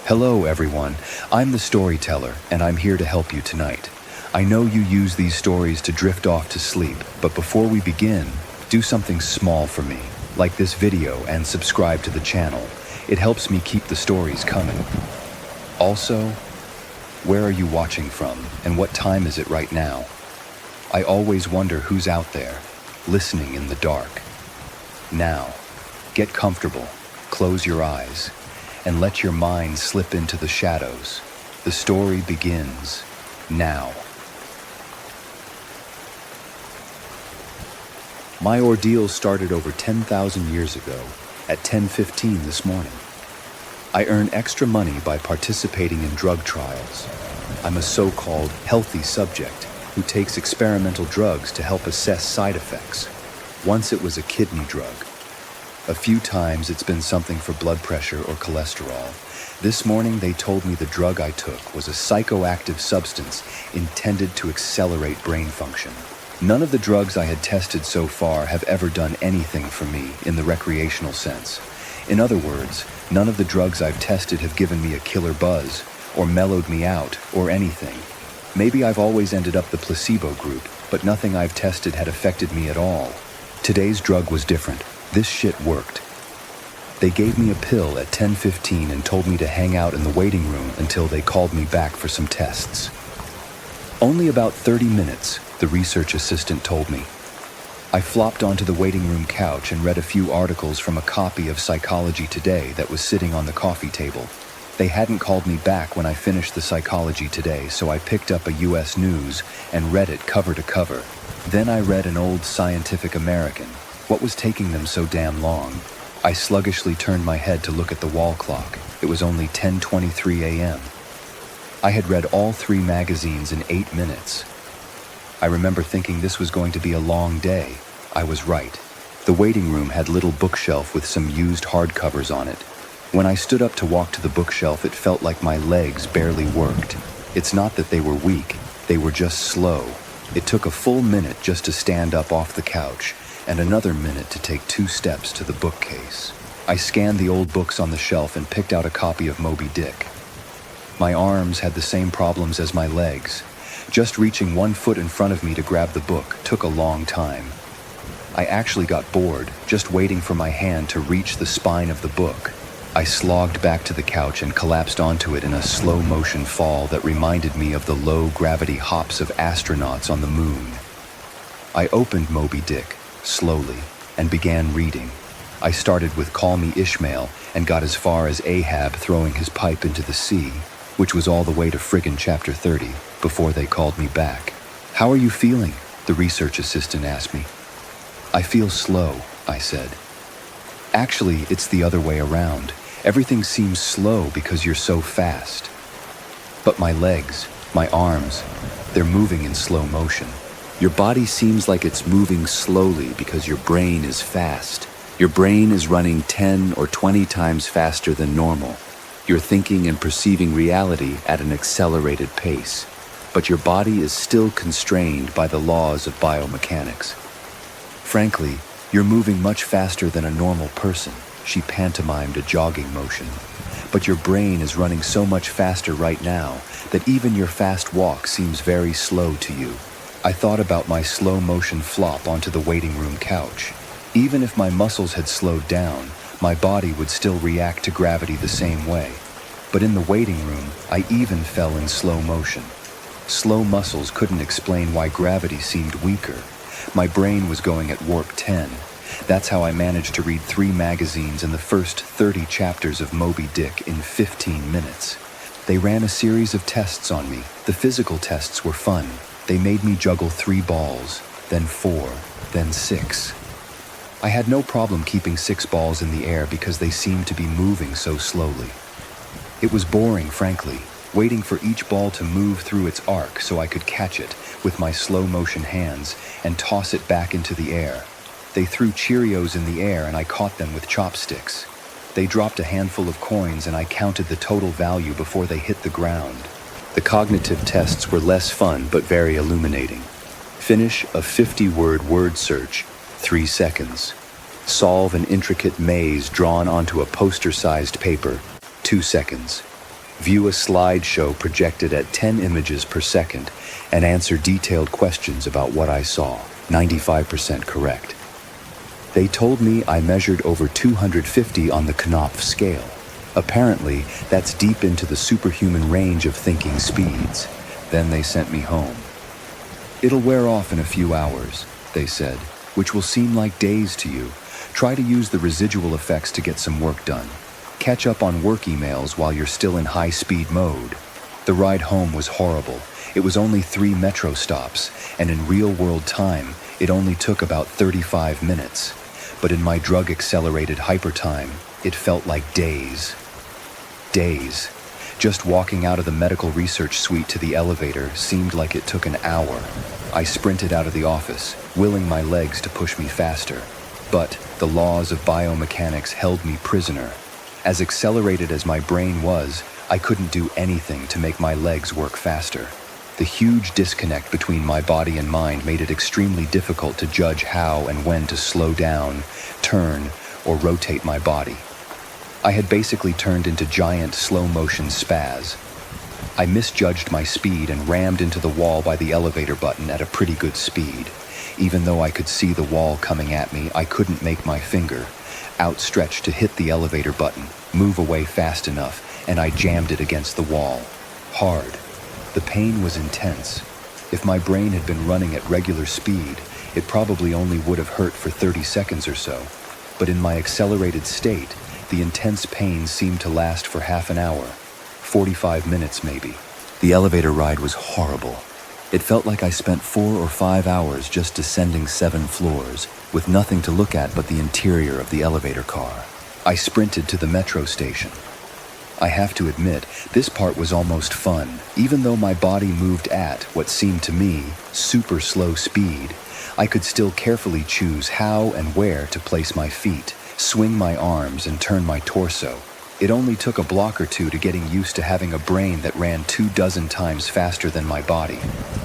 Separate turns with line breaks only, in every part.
Hello, everyone. I'm the storyteller, and I'm here to help you tonight. I know you use these stories to drift off to sleep, but before we begin, do something small for me, like this video and subscribe to the channel. It helps me keep the stories coming. Also, where are you watching from, and what time is it right now? I always wonder who's out there, listening in the dark. Now, get comfortable, close your eyes, and let your mind slip into the shadows. The story begins now. My ordeal started over 10,000 years ago at 10:15 this morning. I earn extra money by participating in drug trials. I'm a so-called healthy subject who takes experimental drugs to help assess side effects. Once it was a kidney drug. A few times it's been something for blood pressure or cholesterol. This morning they told me the drug I took was a psychoactive substance intended to accelerate brain function. None of the drugs I had tested so far have ever done anything for me in the recreational sense. In other words, none of the drugs I've tested have given me a killer buzz, or mellowed me out, or anything. Maybe I've always ended up the placebo group, but nothing I've tested had affected me at all. Today's drug was different. This shit worked. They gave me a pill at 10:15 and told me to hang out in the waiting room until they called me back for some tests. Only about 30 minutes, the research assistant told me. I flopped onto the waiting room couch and read a few articles from a copy of Psychology Today that was sitting on the coffee table. They hadn't called me back when I finished the Psychology Today, so I picked up a US News and read it cover to cover. Then I read an old Scientific American. What was taking them so damn long? I sluggishly turned my head to look at the wall clock. It was only 10:23 a.m. I had read all 3 magazines in 8 minutes. I remember thinking this was going to be a long day. I was right. The waiting room had a little bookshelf with some used hardcovers on it. When I stood up to walk to the bookshelf, it felt like my legs barely worked. It's not that they were weak, they were just slow. It took a full minute just to stand up off the couch, and another minute to take 2 steps to the bookcase. I scanned the old books on the shelf and picked out a copy of Moby Dick. My arms had the same problems as my legs. Just reaching 1 foot in front of me to grab the book took a long time. I actually got bored, just waiting for my hand to reach the spine of the book. I slogged back to the couch and collapsed onto it in a slow-motion fall that reminded me of the low-gravity hops of astronauts on the moon. I opened Moby Dick, slowly, and began reading. I started with Call Me Ishmael and got as far as Ahab throwing his pipe into the sea, which was all the way to friggin' chapter 30, before they called me back. "How are you feeling?" the research assistant asked me. "I feel slow," I said. "Actually, it's the other way around. Everything seems slow because you're so fast." "But my legs, my arms, they're moving in slow motion." "Your body seems like it's moving slowly because your brain is fast. Your brain is running 10 or 20 times faster than normal. You're thinking and perceiving reality at an accelerated pace, but your body is still constrained by the laws of biomechanics. Frankly, you're moving much faster than a normal person." She pantomimed a jogging motion. "But your brain is running so much faster right now that even your fast walk seems very slow to you." I thought about my slow motion flop onto the waiting room couch. Even if my muscles had slowed down, my body would still react to gravity the same way. But in the waiting room, I even fell in slow motion. Slow muscles couldn't explain why gravity seemed weaker. My brain was going at warp 10. That's how I managed to read 3 magazines and the first 30 chapters of Moby Dick in 15 minutes. They ran a series of tests on me. The physical tests were fun. They made me juggle 3 balls, then 4, then 6. I had no problem keeping 6 balls in the air because they seemed to be moving so slowly. It was boring, frankly, waiting for each ball to move through its arc so I could catch it with my slow-motion hands and toss it back into the air. They threw Cheerios in the air and I caught them with chopsticks. They dropped a handful of coins and I counted the total value before they hit the ground. The cognitive tests were less fun but very illuminating. Finish a 50-word word search, 3 seconds. Solve an intricate maze drawn onto a poster-sized paper, 2 seconds. view a slideshow projected at 10 images per second, and answer detailed questions about what I saw, 95% correct. They told me I measured over 250 on the Knopf scale. Apparently, that's deep into the superhuman range of thinking speeds. Then they sent me home. It'll wear off in a few hours, they said, which will seem like days to you. Try to use the residual effects to get some work done. Catch up on work emails while you're still in high-speed mode. The ride home was horrible. It was only 3 metro stops, and in real-world time, it only took about 35 minutes. But in my drug-accelerated hypertime, it felt like days. Days. Just walking out of the medical research suite to the elevator seemed like it took an hour. I sprinted out of the office, willing my legs to push me faster. But the laws of biomechanics held me prisoner. As accelerated as my brain was, I couldn't do anything to make my legs work faster. The huge disconnect between my body and mind made it extremely difficult to judge how and when to slow down, turn, or rotate my body. I had basically turned into giant slow-motion spaz. I misjudged my speed and rammed into the wall by the elevator button at a pretty good speed. Even though I could see the wall coming at me, I couldn't make my finger, outstretched to hit the elevator button, move away fast enough, and I jammed it against the wall. Hard. The pain was intense. If my brain had been running at regular speed, it probably only would have hurt for 30 seconds or so. But in my accelerated state, the intense pain seemed to last for half an hour, 45 minutes maybe. The elevator ride was horrible. It felt like I spent 4 or 5 hours just descending 7 floors, with nothing to look at but the interior of the elevator car. I sprinted to the metro station. I have to admit, this part was almost fun. Even though my body moved at, what seemed to me, super slow speed, I could still carefully choose how and where to place my feet, swing my arms, and turn my torso. It only took a block or two to getting used to having a brain that ran 24 times faster than my body.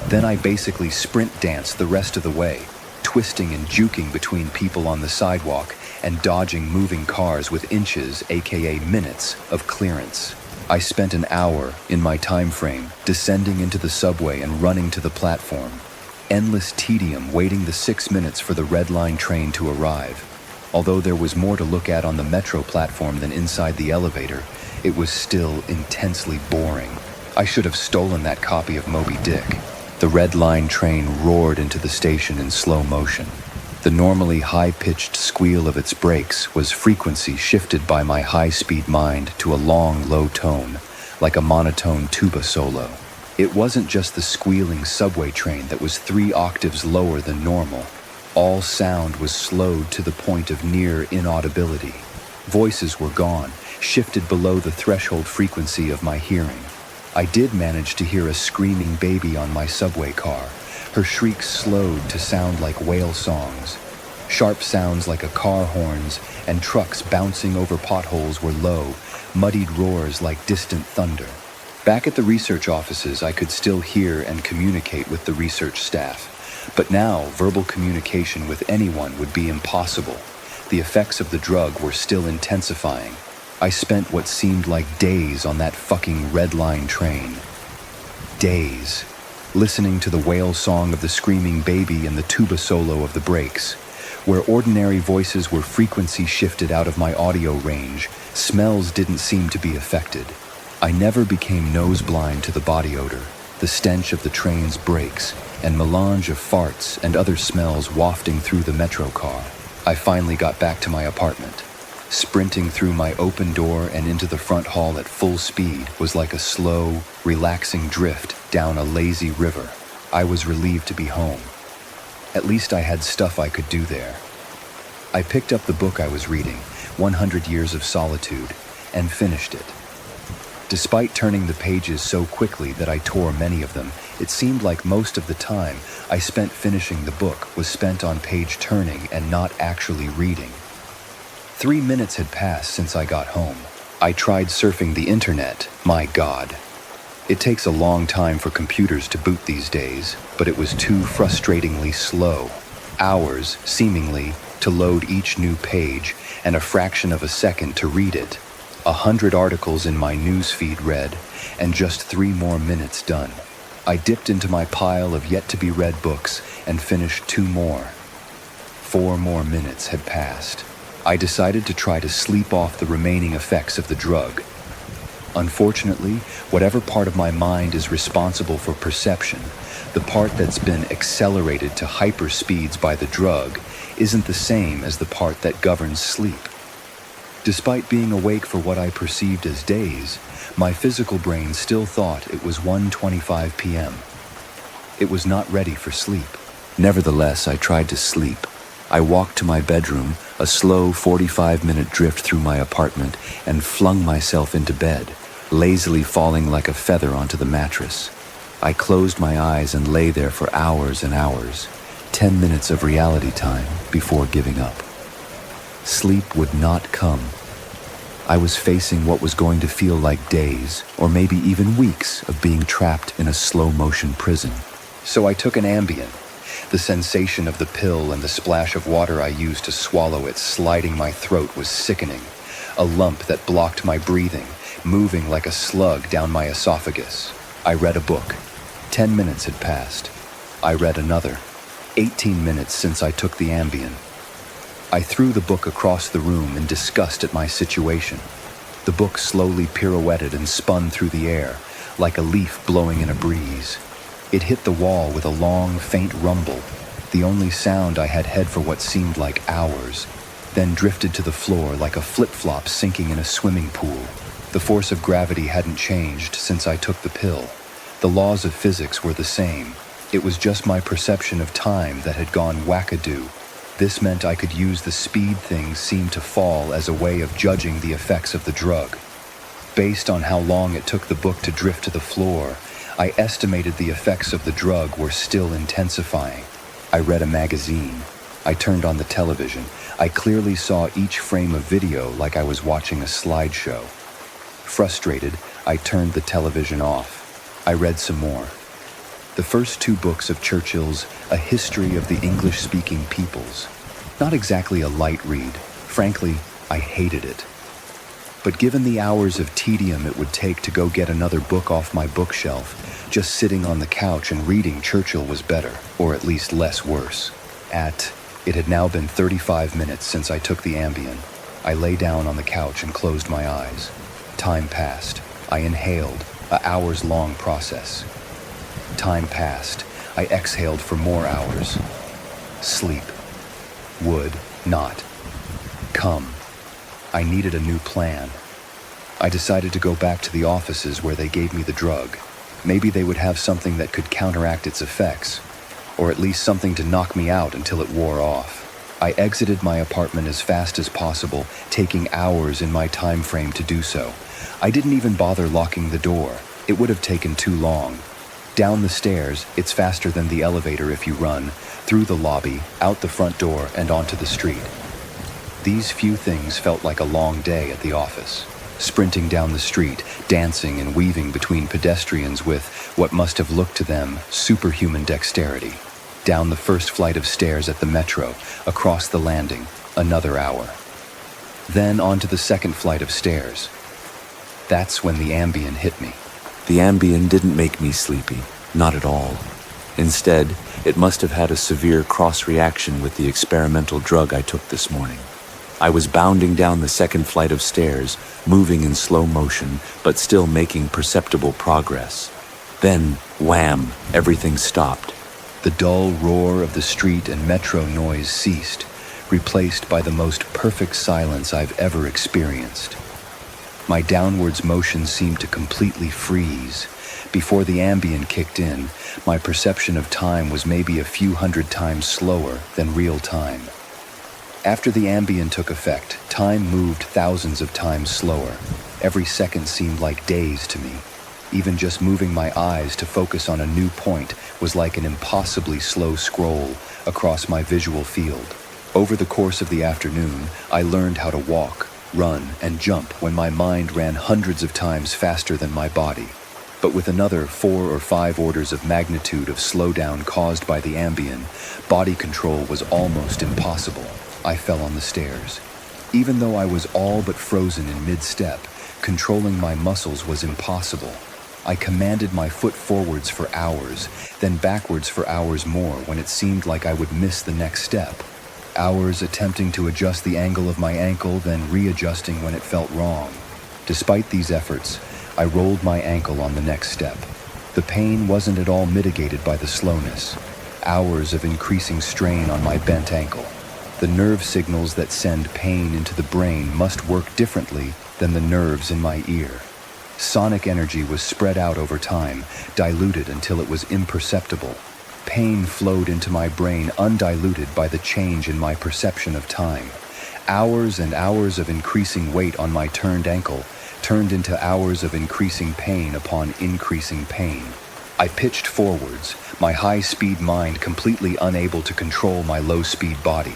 Then I basically sprint danced the rest of the way, twisting and juking between people on the sidewalk and dodging moving cars with inches, aka minutes, of clearance. I spent an hour, in my time frame, descending into the subway and running to the platform. Endless tedium waiting the 6 minutes for the Red Line train to arrive. Although there was more to look at on the metro platform than inside the elevator, it was still intensely boring. I should have stolen that copy of Moby Dick. The Red Line train roared into the station in slow motion. The normally high-pitched squeal of its brakes was frequency shifted by my high-speed mind to a long, low tone, like a monotone tuba solo. It wasn't just the squealing subway train that was 3 octaves lower than normal. All sound was slowed to the point of near inaudibility. Voices were gone, shifted below the threshold frequency of my hearing. I did manage to hear a screaming baby on my subway car. Her shrieks slowed to sound like whale songs. Sharp sounds like a car horns and trucks bouncing over potholes were low, muddied roars like distant thunder. Back at the research offices, I could still hear and communicate with the research staff. But now, verbal communication with anyone would be impossible. The effects of the drug were still intensifying. I spent what seemed like days on that fucking Red Line train. Days. Listening to the wail song of the screaming baby and the tuba solo of the brakes. Where ordinary voices were frequency shifted out of my audio range, smells didn't seem to be affected. I never became nose blind to the body odor, the stench of the train's brakes, and melange of farts and other smells wafting through the metro car. I finally got back to my apartment. Sprinting through my open door and into the front hall at full speed was like a slow, relaxing drift down a lazy river. I was relieved to be home. At least I had stuff I could do there. I picked up the book I was reading, 100 Years of Solitude, and finished it. Despite turning the pages so quickly that I tore many of them, it seemed like most of the time I spent finishing the book was spent on page turning and not actually reading. 3 minutes had passed since I got home. I tried surfing the internet, my God. It takes a long time for computers to boot these days, but it was too frustratingly slow. Hours, seemingly, to load each new page, and a fraction of a second to read it. 100 articles in my newsfeed read, and just 3 more minutes done. I dipped into my pile of yet-to-be-read books and finished 2 more. 4 more minutes had passed. I decided to try to sleep off the remaining effects of the drug. Unfortunately, whatever part of my mind is responsible for perception, the part that's been accelerated to hyperspeeds by the drug, isn't the same as the part that governs sleep. Despite being awake for what I perceived as days, my physical brain still thought it was 1:25 p.m. It was not ready for sleep. Nevertheless, I tried to sleep. I walked to my bedroom, a slow 45-minute drift through my apartment, and flung myself into bed, lazily falling like a feather onto the mattress. I closed my eyes and lay there for hours and hours, 10 minutes of reality time before giving up. Sleep would not come. I was facing what was going to feel like days, or maybe even weeks, of being trapped in a slow-motion prison. So I took an Ambien. The sensation of the pill and the splash of water I used to swallow it sliding my throat was sickening. A lump that blocked my breathing, moving like a slug down my esophagus. I read a book. 10 minutes had passed. I read another. 18 minutes since I took the Ambien. I threw the book across the room in disgust at my situation. The book slowly pirouetted and spun through the air, like a leaf blowing in a breeze. It hit the wall with a long, faint rumble, the only sound I had had for what seemed like hours, then drifted to the floor like a flip-flop sinking in a swimming pool. The force of gravity hadn't changed since I took the pill. The laws of physics were the same. It was just my perception of time that had gone wackadoo. This meant I could use the speed things seemed to fall as a way of judging the effects of the drug. Based on how long it took the book to drift to the floor, I estimated the effects of the drug were still intensifying. I read a magazine. I turned on the television. I clearly saw each frame of video like I was watching a slideshow. Frustrated, I turned the television off. I read some more. The first 2 books of Churchill's A History of the English-Speaking Peoples. Not exactly a light read. Frankly, I hated it. But given the hours of tedium it would take to go get another book off my bookshelf, just sitting on the couch and reading Churchill was better, or at least less worse. It had now been 35 minutes since I took the Ambien. I lay down on the couch and closed my eyes. Time passed. I inhaled, an hours-long process. Time passed. I exhaled for more hours. Sleep would not come. I needed a new plan. I decided to go back to the offices where they gave me the drug. Maybe they would have something that could counteract its effects, or at least something to knock me out until it wore off. I exited my apartment as fast as possible, taking hours in my time frame to do so. I didn't even bother locking the door. It would have taken too long. Down the stairs, it's faster than the elevator if you run, through the lobby, out the front door, and onto the street. These few things felt like a long day at the office. Sprinting down the street, dancing and weaving between pedestrians with what must have looked to them superhuman dexterity. Down the first flight of stairs at the metro, across the landing, another hour. Then onto the second flight of stairs. That's when the Ambien hit me. The Ambien didn't make me sleepy, not at all. Instead, it must have had a severe cross-reaction with the experimental drug I took this morning. I was bounding down the second flight of stairs, moving in slow motion, but still making perceptible progress. Then, wham, everything stopped. The dull roar of the street and metro noise ceased, replaced by the most perfect silence I've ever experienced. My downwards motion seemed to completely freeze. Before the Ambien kicked in, my perception of time was maybe a few hundred times slower than real time. After the Ambien took effect, time moved thousands of times slower. Every second seemed like days to me. Even just moving my eyes to focus on a new point was like an impossibly slow scroll across my visual field. Over the course of the afternoon, I learned how to walk, run, and jump when my mind ran hundreds of times faster than my body. But with another 4 or 5 orders of magnitude of slowdown caused by the Ambien, body control was almost impossible. I fell on the stairs. Even though I was all but frozen in mid-step, controlling my muscles was impossible. I commanded my foot forwards for hours, then backwards for hours more when it seemed like I would miss the next step. Hours attempting to adjust the angle of my ankle, then readjusting when it felt wrong. Despite these efforts, I rolled my ankle on the next step. The pain wasn't at all mitigated by the slowness. Hours of increasing strain on my bent ankle. The nerve signals that send pain into the brain must work differently than the nerves in my ear. Sonic energy was spread out over time, diluted until it was imperceptible. Pain flowed into my brain undiluted by the change in my perception of time. Hours and hours of increasing weight on my turned ankle turned into hours of increasing pain upon increasing pain. I pitched forwards, my high-speed mind completely unable to control my low-speed body.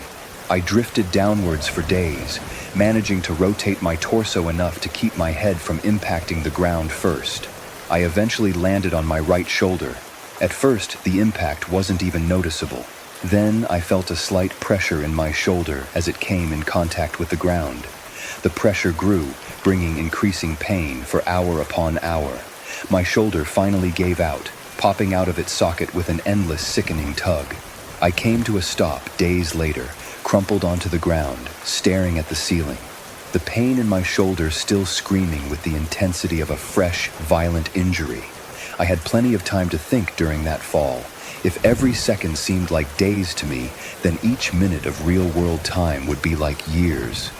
I drifted downwards for days, managing to rotate my torso enough to keep my head from impacting the ground first. I eventually landed on my right shoulder. At first, the impact wasn't even noticeable. Then I felt a slight pressure in my shoulder as it came in contact with the ground. The pressure grew, bringing increasing pain for hour upon hour. My shoulder finally gave out, popping out of its socket with an endless sickening tug. I came to a stop days later, crumpled onto the ground, staring at the ceiling. The pain in my shoulder still screaming with the intensity of a fresh, violent injury. I had plenty of time to think during that fall. If every second seemed like days to me, then each minute of real-world time would be like years.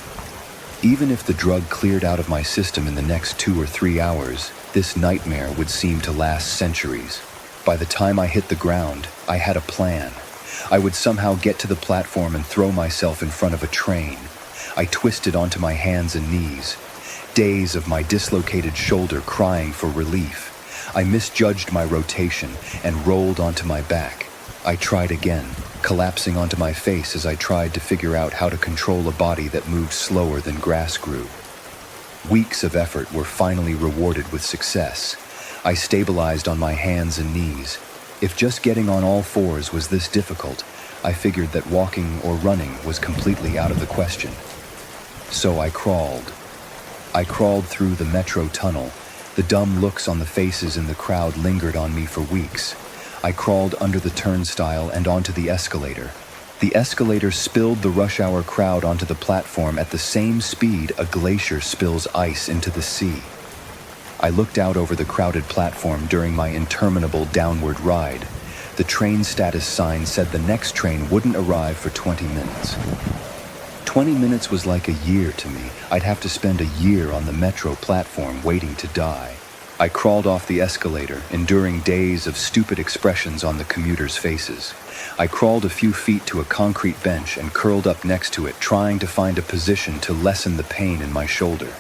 Even if the drug cleared out of my system in the next 2 or 3 hours, this nightmare would seem to last centuries. By the time I hit the ground, I had a plan. I would somehow get to the platform and throw myself in front of a train. I twisted onto my hands and knees, days of my dislocated shoulder crying for relief. I misjudged my rotation and rolled onto my back. I tried again, collapsing onto my face as I tried to figure out how to control a body that moved slower than grass grew. Weeks of effort were finally rewarded with success. I stabilized on my hands and knees. If just getting on all fours was this difficult, I figured that walking or running was completely out of the question. So I crawled. I crawled through the metro tunnel. The dumb looks on the faces in the crowd lingered on me for weeks. I crawled under the turnstile and onto the escalator. The escalator spilled the rush hour crowd onto the platform at the same speed a glacier spills ice into the sea. I looked out over the crowded platform during my interminable downward ride. The train status sign said the next train wouldn't arrive for 20 minutes. 20 minutes was like a year to me. I'd have to spend a year on the metro platform waiting to die. I crawled off the escalator, enduring days of stupid expressions on the commuters' faces. I crawled a few feet to a concrete bench and curled up next to it, trying to find a position to lessen the pain in my shoulder.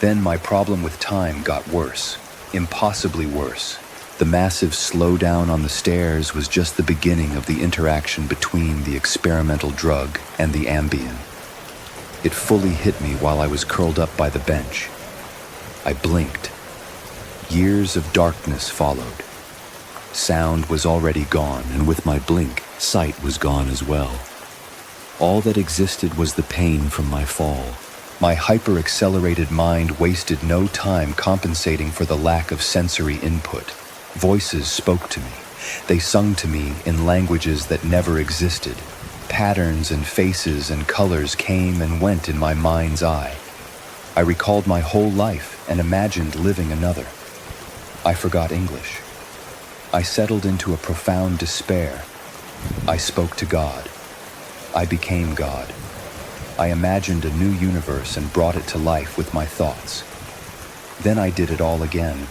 Then my problem with time got worse, impossibly worse. The massive slowdown on the stairs was just the beginning of the interaction between the experimental drug and the Ambien. It fully hit me while I was curled up by the bench. I blinked. Years of darkness followed. Sound was already gone, and with my blink, sight was gone as well. All that existed was the pain from my fall. My hyper-accelerated mind wasted no time compensating for the lack of sensory input. Voices spoke to me. They sung to me in languages that never existed. Patterns and faces and colors came and went in my mind's eye. I recalled my whole life and imagined living another. I forgot English. I settled into a profound despair. I spoke to God. I became God. I imagined a new universe and brought it to life with my thoughts. Then I did it all again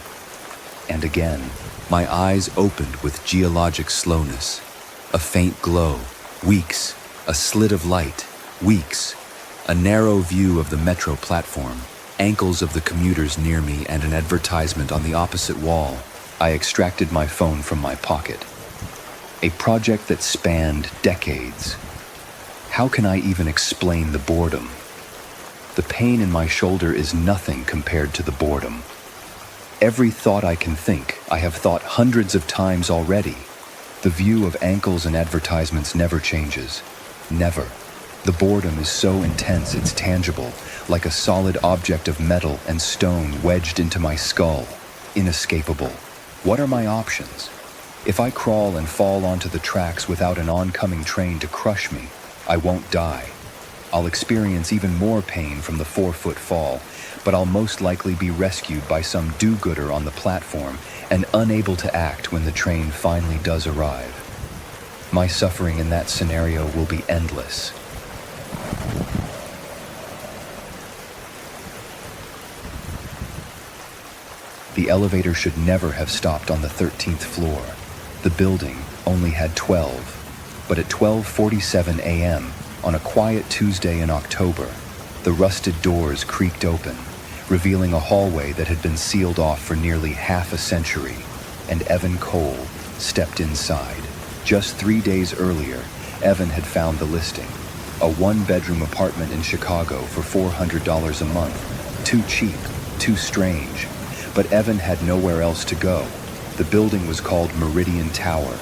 and again. My eyes opened with geologic slowness. A faint glow. Weeks. A slit of light. Weeks. A narrow view of the metro platform. Ankles of the commuters near me and an advertisement on the opposite wall. I extracted my phone from my pocket. A project that spanned decades. How can I even explain the boredom? The pain in my shoulder is nothing compared to the boredom. Every thought I can think, I have thought hundreds of times already. The view of ankles and advertisements never changes. Never. The boredom is so intense it's tangible, like a solid object of metal and stone wedged into my skull. Inescapable. What are my options? If I crawl and fall onto the tracks without an oncoming train to crush me, I won't die. I'll experience even more pain from the 4-foot fall, but I'll most likely be rescued by some do-gooder on the platform and unable to act when the train finally does arrive. My suffering in that scenario will be endless. The elevator should never have stopped on the 13th floor. The building only had 12, but at 12:47 a.m., on a quiet Tuesday in October, the rusted doors creaked open, revealing a hallway that had been sealed off for nearly half a century, and Evan Cole stepped inside. Just 3 days earlier, Evan had found the listing, a one-bedroom apartment in Chicago for $400 a month. Too cheap, too strange, but Evan had nowhere else to go. The building was called Meridian Tower,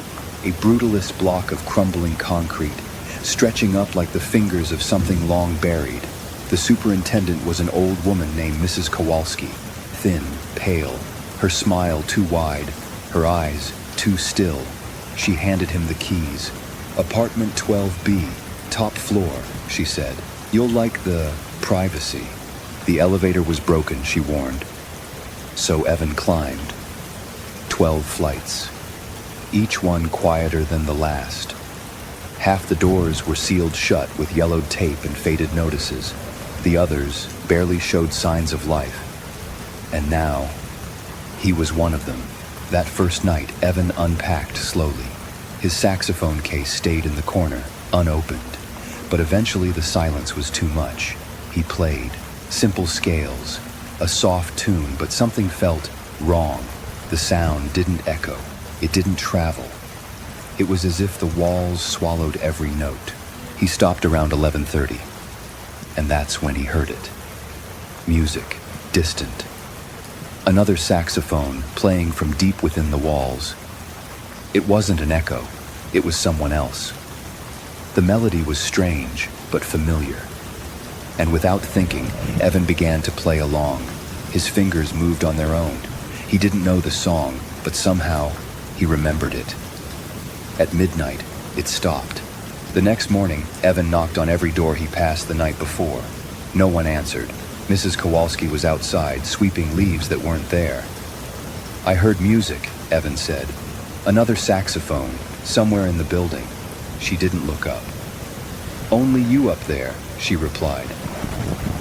a brutalist block of crumbling concrete, stretching up like the fingers of something long buried. The superintendent was an old woman named Mrs. Kowalski, thin, pale, her smile too wide, her eyes too still. She handed him the keys. "Apartment 12B, top floor," she said. "You'll like the privacy." The elevator was broken, she warned. So Evan climbed. 12 flights, each one quieter than the last. Half the doors were sealed shut with yellowed tape and faded notices. The others barely showed signs of life. And now, he was one of them. That first night, Evan unpacked slowly. His saxophone case stayed in the corner, unopened. But eventually the silence was too much. He played. Simple scales. A soft tune, but something felt wrong. The sound didn't echo. It didn't travel. It was as if the walls swallowed every note. He stopped around 11:30, and that's when he heard it. Music, distant. Another saxophone playing from deep within the walls. It wasn't an echo. It was someone else. The melody was strange, but familiar. And without thinking, Evan began to play along. His fingers moved on their own. He didn't know the song, but somehow he remembered it. At midnight, it stopped. The next morning, Evan knocked on every door he passed the night before. No one answered. Mrs. Kowalski was outside, sweeping leaves that weren't there. "I heard music," Evan said. "Another saxophone, somewhere in the building." She didn't look up. "Only you up there," she replied.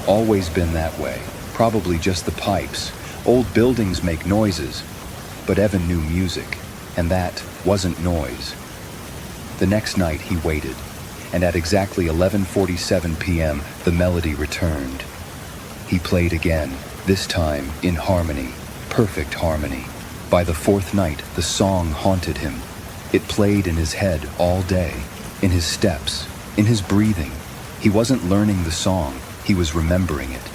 "Always been that way. Probably just the pipes. Old buildings make noises." But Evan knew music, and that wasn't noise. The next night he waited, and at exactly 11:47 p.m. the melody returned. He played again, this time in harmony, perfect harmony. By the fourth night, the song haunted him. It played in his head all day, in his steps, in his breathing. He wasn't learning the song, he was remembering it.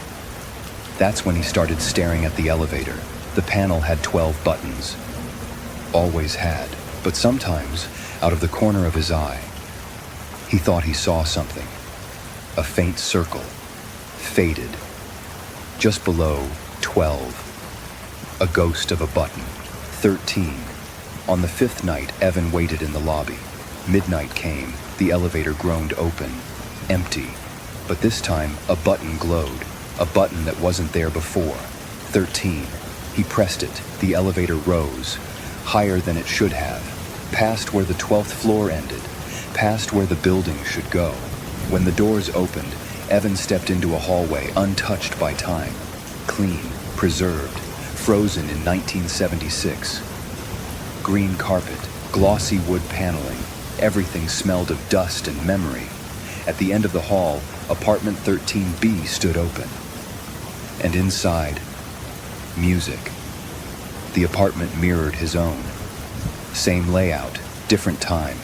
That's when he started staring at the elevator. The panel had 12 buttons. Always had, but sometimes, out of the corner of his eye, he thought he saw something. A faint circle, faded. Just below 12, a ghost of a button. 13. On the fifth night, Evan waited in the lobby. Midnight came, the elevator groaned open, empty. But this time, a button glowed, a button that wasn't there before. 13. He pressed it, the elevator rose, higher than it should have, past where the 12th floor ended, past where the building should go. When the doors opened, Evan stepped into a hallway untouched by time, clean, preserved, frozen in 1976. Green carpet, glossy wood paneling, everything smelled of dust and memory. At the end of the hall, apartment 13B stood open. And inside, music. The apartment mirrored his own. Same layout, different time.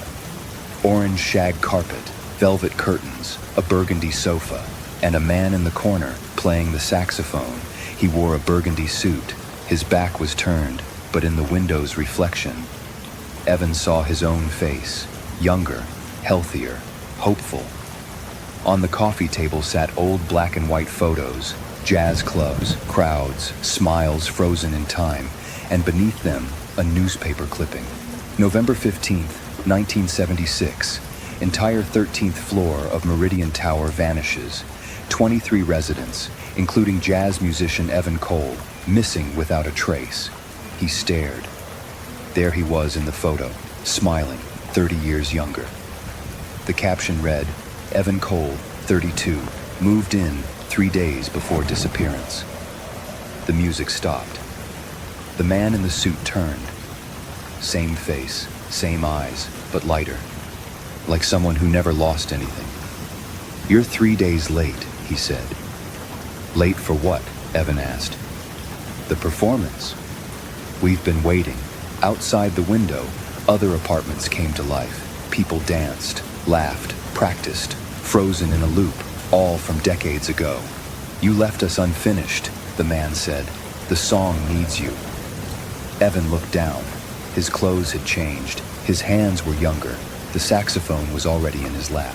Orange shag carpet, velvet curtains, a burgundy sofa, and a man in the corner playing the saxophone. He wore a burgundy suit. His back was turned, but in the window's reflection, Evan saw his own face, younger, healthier, hopeful. On the coffee table sat old black and white photos, jazz clubs, crowds, smiles frozen in time, and beneath them, a newspaper clipping. November 15th, 1976. Entire 13th floor of Meridian Tower vanishes. 23 residents, including jazz musician Evan Cole, missing without a trace. He stared. There he was in the photo, smiling, 30 years younger. The caption read, Evan Cole, 32, moved in 3 days before disappearance. The music stopped. The man in the suit turned. Same face, same eyes, but lighter. Like someone who never lost anything. You're 3 days late, he said. Late for what? Evan asked. The performance. We've been waiting. Outside the window, other apartments came to life. People danced, laughed, practiced, frozen in a loop, all from decades ago. You left us unfinished, the man said. The song needs you. Evan looked down. His clothes had changed. His hands were younger. The saxophone was already in his lap.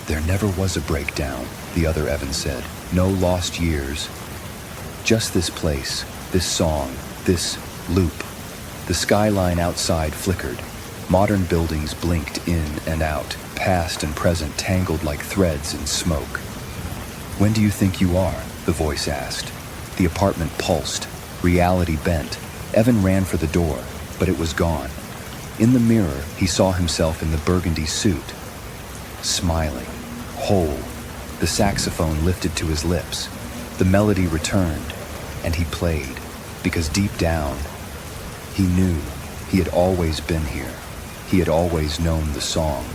There never was a breakdown, the other Evan said. No lost years. Just this place, this song, this loop. The skyline outside flickered. Modern buildings blinked in and out, past and present tangled like threads in smoke. When do you think you are? The voice asked. The apartment pulsed. Reality bent. Evan ran for the door, but it was gone. In the mirror, he saw himself in the burgundy suit. Smiling, whole. The saxophone lifted to his lips. The melody returned, and he played, because deep down, he knew he had always been here. He had always known the song.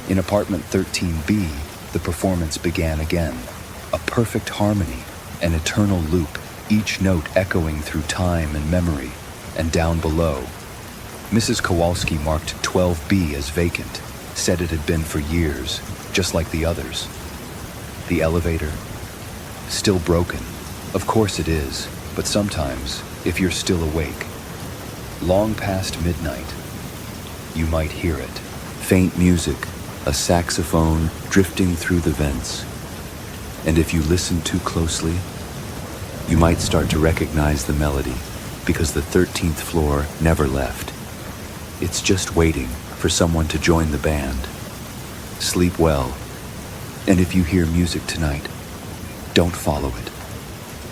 In apartment 13B, the performance began again. A perfect harmony, an eternal loop, each note echoing through time and memory. And down below, Mrs. Kowalski marked 12B as vacant, said it had been for years, just like the others. The elevator, still broken. Of course it is, but sometimes, if you're still awake, long past midnight, you might hear it. Faint music, a saxophone drifting through the vents. And if you listen too closely, you might start to recognize the melody, because the 13th floor never left. It's just waiting for someone to join the band. Sleep well. And if you hear music tonight, don't follow it.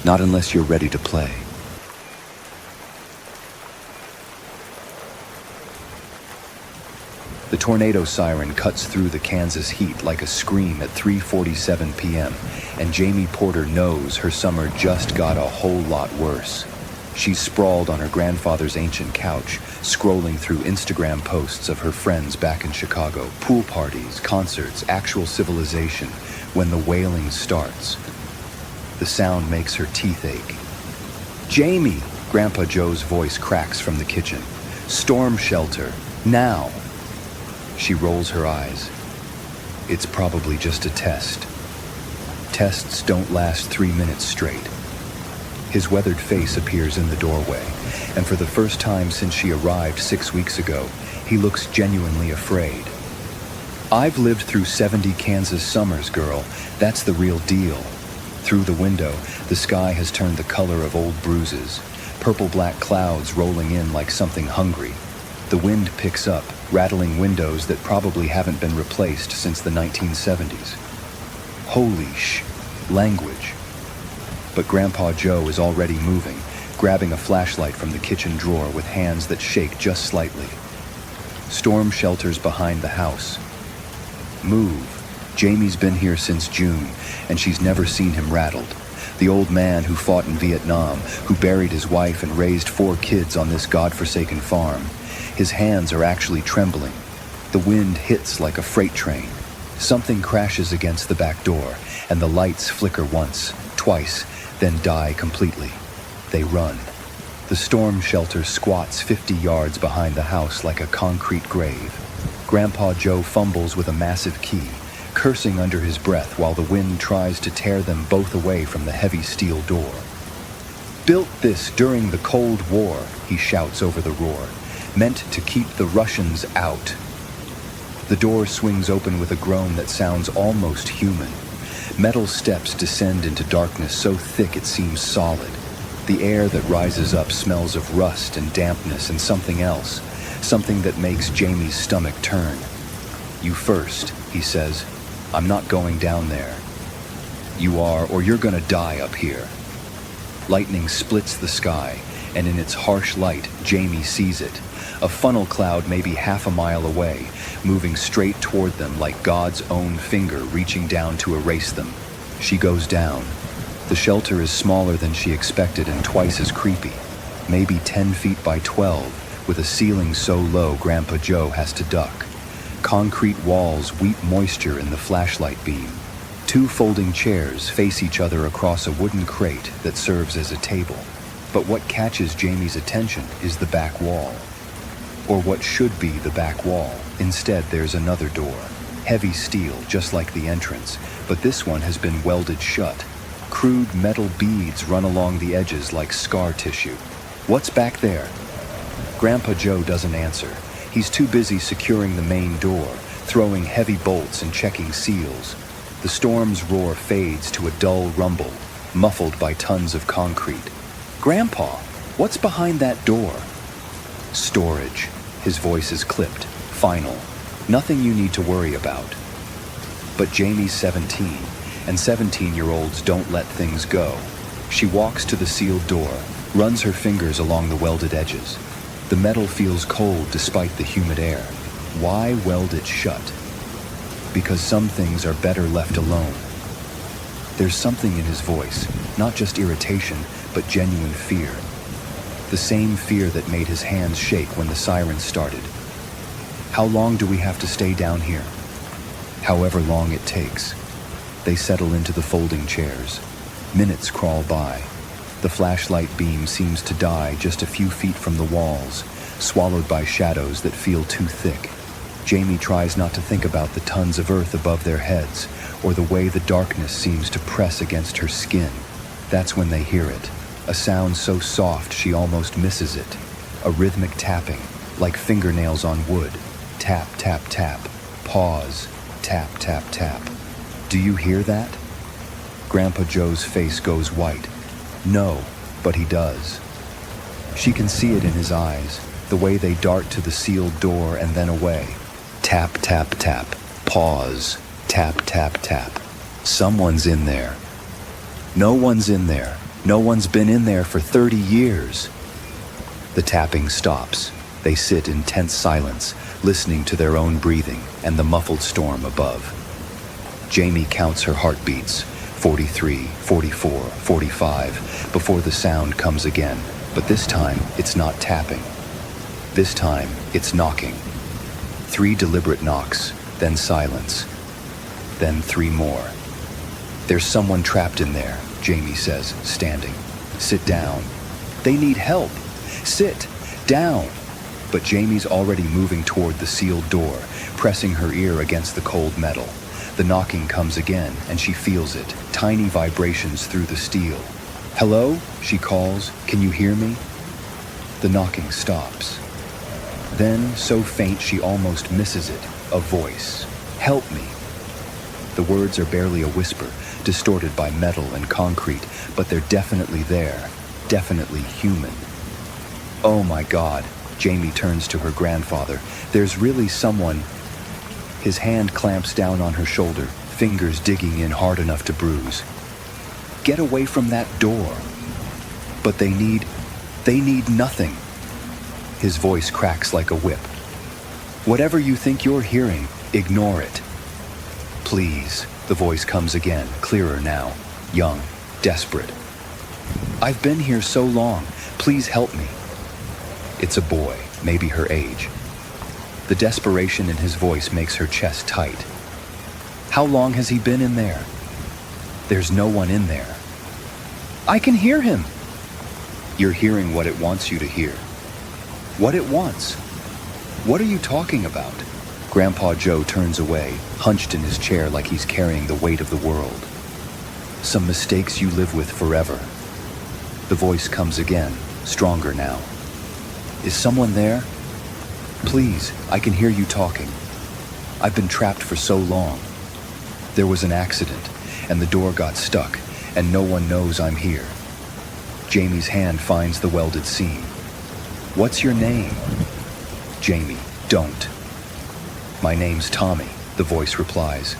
Not unless you're ready to play. The tornado siren cuts through the Kansas heat like a scream at 3:47 p.m., and Jamie Porter knows her summer just got a whole lot worse. She's sprawled on her grandfather's ancient couch, scrolling through Instagram posts of her friends back in Chicago, pool parties, concerts, actual civilization, when the wailing starts. The sound makes her teeth ache. Jamie! Grandpa Joe's voice cracks from the kitchen. Storm shelter, now! She rolls her eyes. It's probably just a test. Tests don't last 3 minutes straight. His weathered face appears in the doorway, and for the first time since she arrived 6 weeks ago, he looks genuinely afraid. I've lived through 70 Kansas summers, girl. That's the real deal. Through the window, the sky has turned the color of old bruises, purple-black clouds rolling in like something hungry. The wind picks up, rattling windows that probably haven't been replaced since the 1970s. Holy language. But Grandpa Joe is already moving, grabbing a flashlight from the kitchen drawer with hands that shake just slightly. Storm shelters behind the house. Move. Jamie's been here since June, and she's never seen him rattled. The old man who fought in Vietnam, who buried his wife and raised 4 kids on this godforsaken farm. His hands are actually trembling. The wind hits like a freight train. Something crashes against the back door, and the lights flicker once, twice, then die completely. They run. The storm shelter squats 50 yards behind the house like a concrete grave. Grandpa Joe fumbles with a massive key, cursing under his breath while the wind tries to tear them both away from the heavy steel door. Built this during the Cold War, he shouts over the roar, meant to keep the Russians out. The The door swings open with a groan that sounds almost human. Metal steps descend into darkness so thick it seems solid. The air that rises up smells of rust and dampness and something else, something that makes Jamie's stomach turn. "You first," he says. "I'm not going down there." "You are, or you're gonna die up here." Lightning splits the sky, and in its harsh light, Jamie sees it. A funnel cloud maybe half a mile away, moving straight toward them like God's own finger reaching down to erase them. She goes down. The shelter is smaller than she expected and twice as creepy. Maybe 10 feet by 12, with a ceiling so low Grandpa Joe has to duck. Concrete walls weep moisture in the flashlight beam. 2 folding chairs face each other across a wooden crate that serves as a table. But what catches Jamie's attention is the back wall. Or what should be the back wall. Instead, there's another door. Heavy steel, just like the entrance, but this one has been welded shut. Crude metal beads run along the edges like scar tissue. "What's back there?" Grandpa Joe doesn't answer. He's too busy securing the main door, throwing heavy bolts and checking seals. The storm's roar fades to a dull rumble, muffled by tons of concrete. "Grandpa, what's behind that door?" "Storage." His voice is clipped, final. "Nothing you need to worry about." But Jamie's 17, and 17-year-olds don't let things go. She walks to the sealed door, runs her fingers along the welded edges. The metal feels cold despite the humid air. Why weld it shut? Because some things are better left alone. There's something in his voice, not just irritation, but genuine fear. The same fear that made his hands shake when the sirens started. "How long do we have to stay down here?" "However long it takes." They settle into the folding chairs. Minutes crawl by. The flashlight beam seems to die just a few feet from the walls, swallowed by shadows that feel too thick. Jamie tries not to think about the tons of earth above their heads, or the way the darkness seems to press against her skin. That's when they hear it. A sound so soft she almost misses it. A rhythmic tapping, like fingernails on wood. Tap, tap, tap. Pause. Tap, tap, tap. "Do you hear that?" Grandpa Joe's face goes white. No, but he does. She can see it in his eyes, the way they dart to the sealed door and then away. Tap, tap, tap. Pause. Tap, tap, tap. Someone's in there. No one's in there. No one's been in there for 30 years. The tapping stops. They sit in tense silence, listening to their own breathing and the muffled storm above. Jamie counts her heartbeats, 43, 44, 45, before the sound comes again. But this time, it's not tapping. This time, it's knocking. 3 deliberate knocks, then silence. Then 3 more. "There's someone trapped in there," Jamie says, standing. "Sit down." "They need help." "Sit down." But Jamie's already moving toward the sealed door, pressing her ear against the cold metal. The knocking comes again, and she feels it, tiny vibrations through the steel. "Hello?" she calls. "Can you hear me?" The knocking stops. Then, so faint she almost misses it, a voice. "Help me." The words are barely a whisper, distorted by metal and concrete, but they're definitely there, definitely human. "Oh my God," Jamie turns to her grandfather. "There's really someone." His hand clamps down on her shoulder, fingers digging in hard enough to bruise. "Get away from that door." "But they need nothing." His voice cracks like a whip. "Whatever you think you're hearing, ignore it." "Please," the voice comes again, clearer now, young, desperate. "I've been here so long. Please help me." It's a boy, maybe her age. The desperation in his voice makes her chest tight. "How long has he been in there?" "There's no one in there." "I can hear him." "You're hearing what it wants you to hear." "What it wants? What are you talking about?" Grandpa Joe turns away, hunched in his chair like he's carrying the weight of the world. "Some mistakes you live with forever." The voice comes again, stronger now. "Is someone there? Please, I can hear you talking." I've been trapped for so long. There was an accident, and the door got stuck, and no one knows I'm here. Jamie's hand finds the welded seam. What's your name? Jamie, don't. My name's Tommy, the voice replies.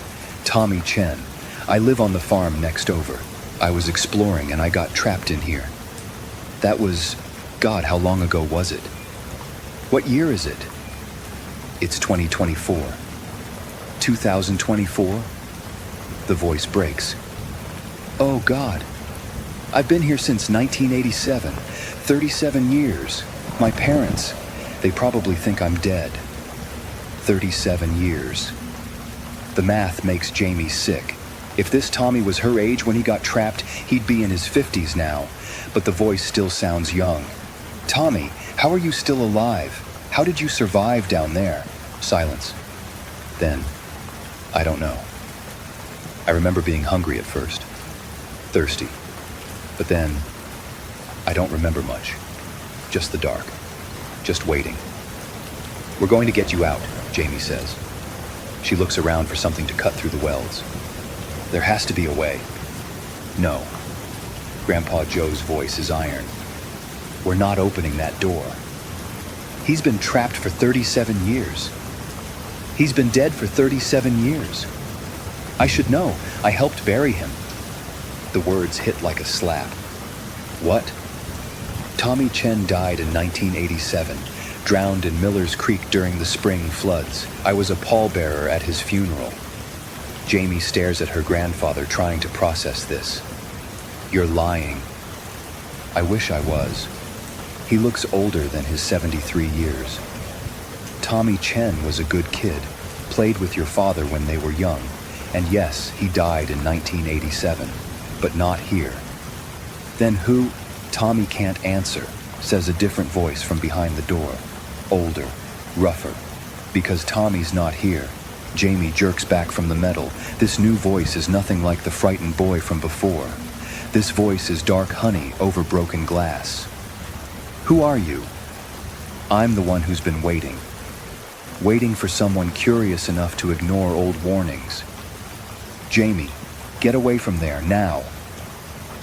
Tommy Chen. I live on the farm next over. I was exploring and I got trapped in here. That was, God, how long ago was it? What year is it? It's 2024. 2024? The voice breaks. Oh God, I've been here since 1987, 37 years. My parents, they probably think I'm dead. 37 years. The math makes Jamie sick. If this Tommy was her age when he got trapped, he'd be in his 50s now, but the voice still sounds young. Tommy, how are you still alive? How did you survive down there? Silence. Then, I don't know. I remember being hungry at first, thirsty, but then, I don't remember much. Just the dark, just waiting. We're going to get you out, Jamie says. She looks around for something to cut through the welds. There has to be a way. No. Grandpa Joe's voice is iron. We're not opening that door. He's been trapped for 37 years. He's been dead for 37 years. I should know. I helped bury him. The words hit like a slap. What? Tommy Chen died in 1987, drowned in Miller's Creek during the spring floods. I was a pallbearer at his funeral. Jamie stares at her grandfather, trying to process this. You're lying. I wish I was. He looks older than his 73 years. Tommy Chen was a good kid, played with your father when they were young, and yes, he died in 1987, but not here. Then who? Tommy can't answer, says a different voice from behind the door. Older, rougher. Because Tommy's not here. Jamie jerks back from the metal. This new voice is nothing like the frightened boy from before. This voice is dark honey over broken glass. Who are you? I'm the one who's been waiting. Waiting for someone curious enough to ignore old warnings. Jamie, get away from there, now.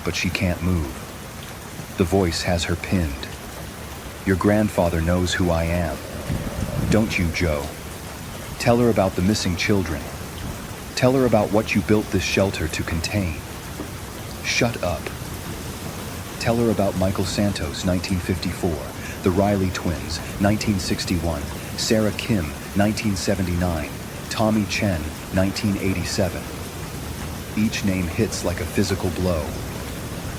But she can't move. The voice has her pinned. Your grandfather knows who I am. Don't you, Joe? Tell her about the missing children. Tell her about what you built this shelter to contain. Shut up. Tell her about Michael Santos, 1954, the Riley twins, 1961, Sarah Kim, 1979, Tommy Chen, 1987. Each name hits like a physical blow.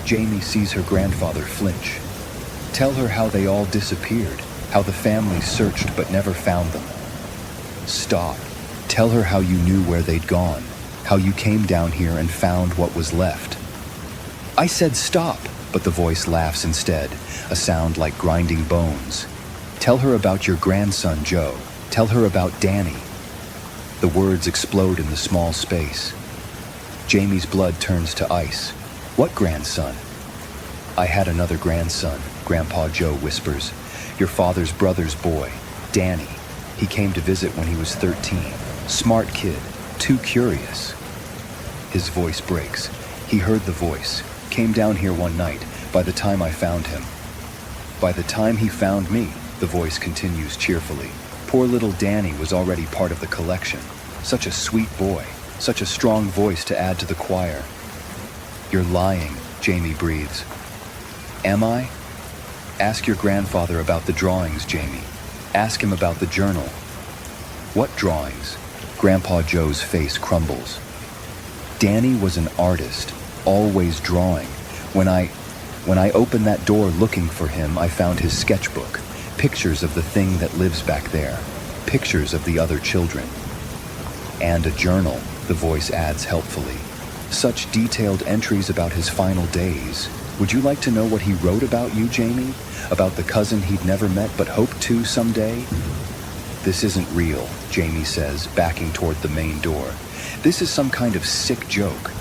Jamie sees her grandfather flinch. Tell her how they all disappeared, how the family searched but never found them. Stop. Tell her how you knew where they'd gone, how you came down here and found what was left. I said stop, but the voice laughs instead, a sound like grinding bones. Tell her about your grandson, Joe. Tell her about Danny. The words explode in the small space. Jamie's blood turns to ice. What grandson? I had another grandson, Grandpa Joe whispers. Your father's brother's boy, Danny. He came to visit when he was 13. Smart kid, too curious. His voice breaks. He heard the voice. Came down here one night, by the time I found him. By the time he found me, the voice continues cheerfully. Poor little Danny was already part of the collection. Such a sweet boy, such a strong voice to add to the choir. You're lying, Jamie breathes. Am I? Ask your grandfather about the drawings, Jamie. Ask him about the journal. What drawings? Grandpa Joe's face crumbles. Danny was an artist, always drawing. When I opened that door looking for him, I found his sketchbook, pictures of the thing that lives back there, pictures of the other children. And a journal, the voice adds helpfully. Such detailed entries about his final days. Would you like to know what he wrote about you, Jamie? About the cousin he'd never met but hoped to someday? This isn't real, Jamie says, backing toward the main door. This is some kind of sick joke.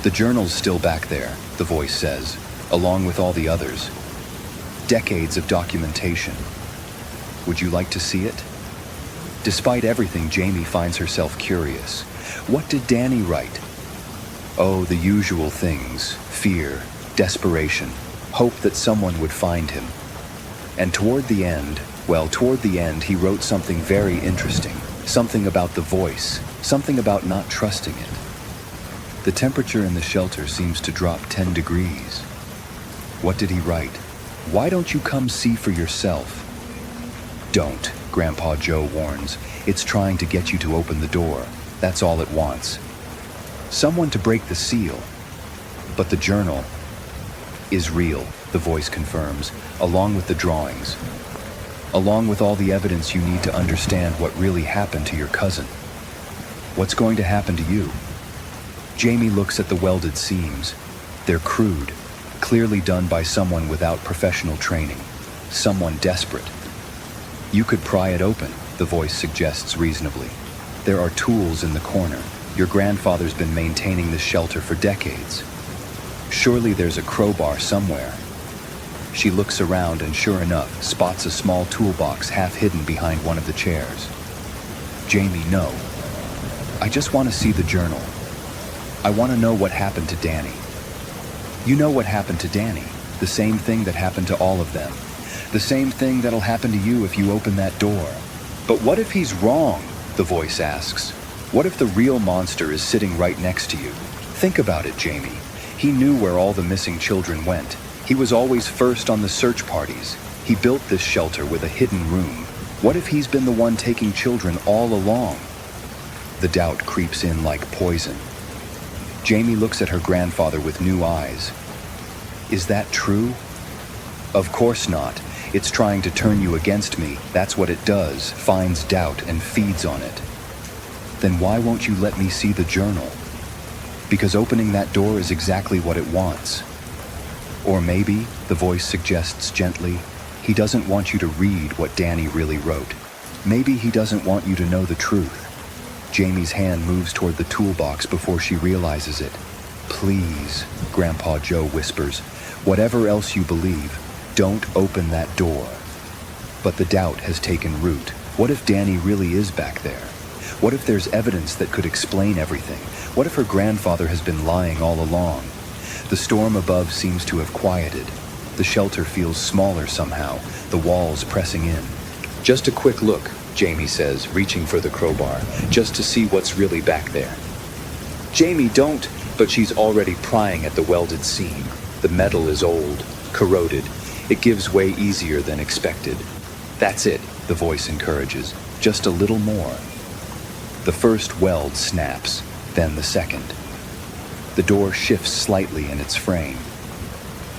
The journal's still back there, the voice says, along with all the others. Decades of documentation. Would you like to see it? Despite everything, Jamie finds herself curious. What did Danny write? Oh, the usual things: fear, desperation, hope that someone would find him. And toward the end, he wrote something very interesting. Something about the voice, something about not trusting it. The temperature in the shelter seems to drop 10 degrees. What did he write? Why don't you come see for yourself? Don't, Grandpa Joe warns. It's trying to get you to open the door. That's all it wants. Someone to break the seal. But the journal is real, the voice confirms, along with the drawings. Along with all the evidence you need to understand what really happened to your cousin. What's going to happen to you? Jamie looks at the welded seams. They're crude, clearly done by someone without professional training, someone desperate. You could pry it open, the voice suggests reasonably. There are tools in the corner. Your grandfather's been maintaining this shelter for decades. Surely there's a crowbar somewhere. She looks around and, sure enough, spots a small toolbox half hidden behind one of the chairs. Jamie, no. I just want to see the journal. I want to know what happened to Danny. You know what happened to Danny. The same thing that happened to all of them. The same thing that'll happen to you if you open that door. But what if he's wrong? The voice asks. What if the real monster is sitting right next to you? Think about it, Jamie. He knew where all the missing children went. He was always first on the search parties. He built this shelter with a hidden room. What if he's been the one taking children all along? The doubt creeps in like poison. Jamie looks at her grandfather with new eyes. Is that true? Of course not. It's trying to turn you against me. That's what it does, finds doubt and feeds on it. Then why won't you let me see the journal? Because opening that door is exactly what it wants. Or maybe, the voice suggests gently, he doesn't want you to read what Danny really wrote. Maybe he doesn't want you to know the truth. Jamie's hand moves toward the toolbox before she realizes it. Please, Grandpa Joe whispers, whatever else you believe, don't open that door. But the doubt has taken root. What if Danny really is back there? What if there's evidence that could explain everything? What if her grandfather has been lying all along? The storm above seems to have quieted. The shelter feels smaller somehow, the walls pressing in. Just a quick look, Jamie says, reaching for the crowbar, just to see what's really back there. Jamie, don't! But she's already prying at the welded seam. The metal is old, corroded. It gives way easier than expected. That's it, the voice encourages. Just a little more. The first weld snaps, then the second. The door shifts slightly in its frame.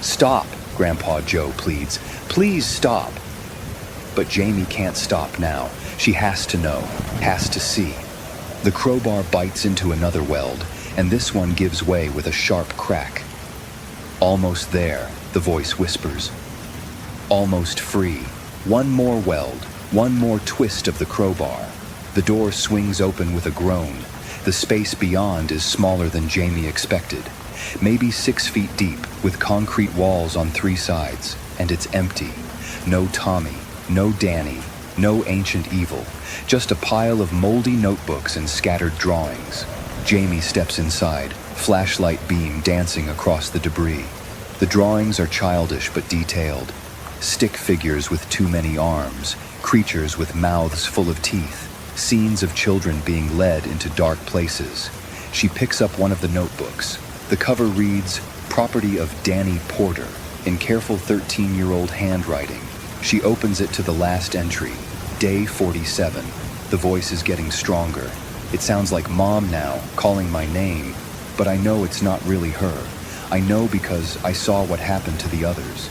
Stop, Grandpa Joe pleads. Please stop. But Jamie can't stop now. She has to know, has to see. The crowbar bites into another weld, and this one gives way with a sharp crack. Almost there, the voice whispers. Almost free. One more weld, one more twist of the crowbar. The door swings open with a groan. The space beyond is smaller than Jamie expected. Maybe 6 feet deep, with concrete walls on 3 sides, and it's empty. No Tommy, no Danny, no ancient evil. Just a pile of moldy notebooks and scattered drawings. Jamie steps inside, flashlight beam dancing across the debris. The drawings are childish but detailed. Stick figures with too many arms, creatures with mouths full of teeth, scenes of children being led into dark places. She picks up one of the notebooks. The cover reads, "Property of Danny Porter," in careful 13-year-old handwriting. She opens it to the last entry, day 47. The voice is getting stronger. It sounds like Mom now, calling my name, but I know it's not really her. I know because I saw what happened to the others.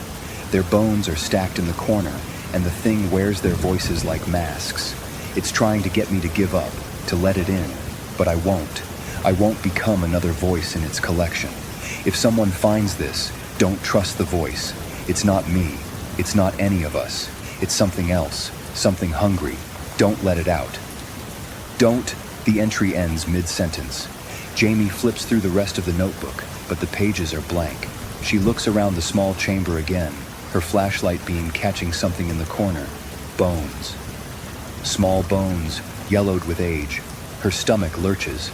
Their bones are stacked in the corner, and the thing wears their voices like masks. It's trying to get me to give up, to let it in, but I won't. I won't become another voice in its collection. If someone finds this, don't trust the voice. It's not me. It's not any of us. It's something else, something hungry. Don't let it out. Don't. The entry ends mid-sentence. Jamie flips through the rest of the notebook, but the pages are blank. She looks around the small chamber again, her flashlight beam catching something in the corner. Bones. small bones, yellowed with age. Her stomach lurches.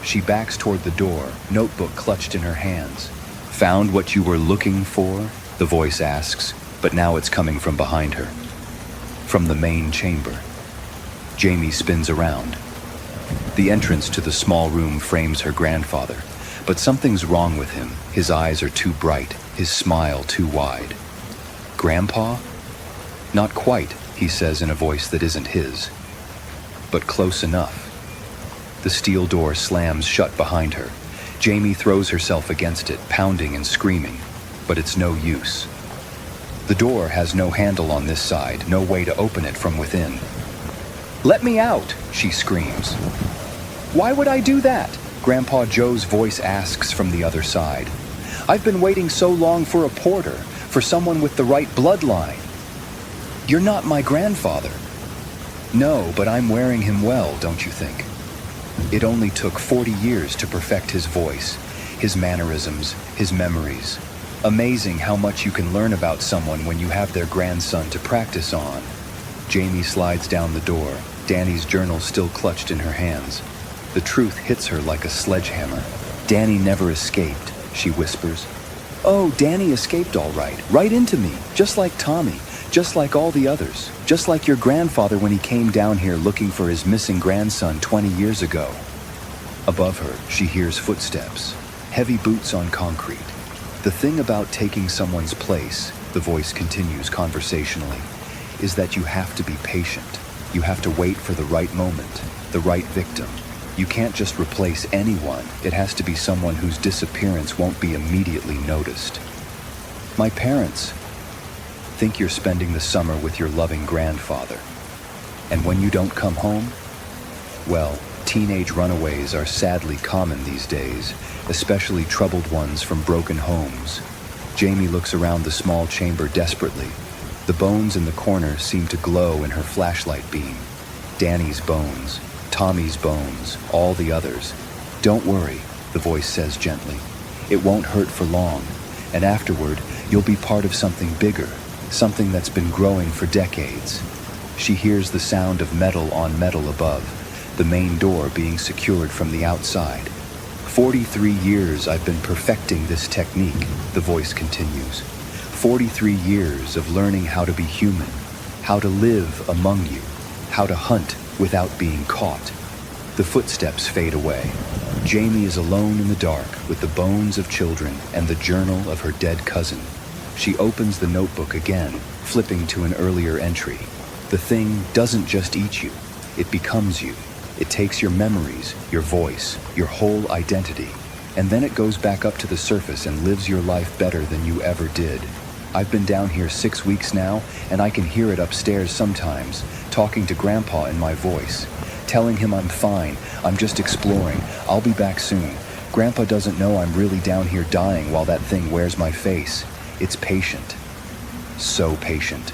She backs toward the door, notebook clutched in her hands. "Found what you were looking for?" the voice asks, but now it's coming from behind her. From the main chamber. Jamie spins around. The entrance to the small room frames her grandfather, but something's wrong with him. His eyes are too bright, his smile too wide. "Grandpa?" "Not quite," he says in a voice that isn't his. But close enough. The steel door slams shut behind her. Jamie throws herself against it, pounding and screaming, but it's no use. The door has no handle on this side, no way to open it from within. "Let me out!" she screams. "Why would I do that?" Grandpa Joe's voice asks from the other side. "I've been waiting so long for a porter, for someone with the right bloodline." "You're not my grandfather." "No, but I'm wearing him well, don't you think?" It only took 40 years to perfect his voice, his mannerisms, his memories. Amazing how much you can learn about someone when you have their grandson to practice on. Jamie slides down the door, Danny's journal still clutched in her hands. The truth hits her like a sledgehammer. "Danny never escaped," she whispers. "Oh, Danny escaped all right, right into me, just like Tommy, just like all the others, just like your grandfather when he came down here looking for his missing grandson 20 years ago." Above her, she hears footsteps, heavy boots on concrete. "The thing about taking someone's place," the voice continues conversationally, "is that you have to be patient. You have to wait for the right moment, the right victim. You can't just replace anyone. It has to be someone whose disappearance won't be immediately noticed." "My parents think you're spending the summer with your loving grandfather. And when you don't come home? Well, teenage runaways are sadly common these days, especially troubled ones from broken homes." Jamie looks around the small chamber desperately. The bones in the corner seem to glow in her flashlight beam. Danny's bones, Tommy's bones, all the others. "Don't worry," the voice says gently. "It won't hurt for long, and afterward, you'll be part of something bigger, something that's been growing for decades." She hears the sound of metal on metal above, the main door being secured from the outside. 43 years I've been perfecting this technique," the voice continues. 43 years of learning how to be human, how to live among you, how to hunt without being caught." The footsteps fade away. Jamie is alone in the dark with the bones of children and the journal of her dead cousin. She opens the notebook again, flipping to an earlier entry. "The thing doesn't just eat you, it becomes you. It takes your memories, your voice, your whole identity, and then it goes back up to the surface and lives your life better than you ever did. I've been down here 6 weeks now, and I can hear it upstairs sometimes, talking to Grandpa in my voice, telling him I'm fine, I'm just exploring, I'll be back soon. Grandpa doesn't know I'm really down here dying while that thing wears my face. It's patient. So patient.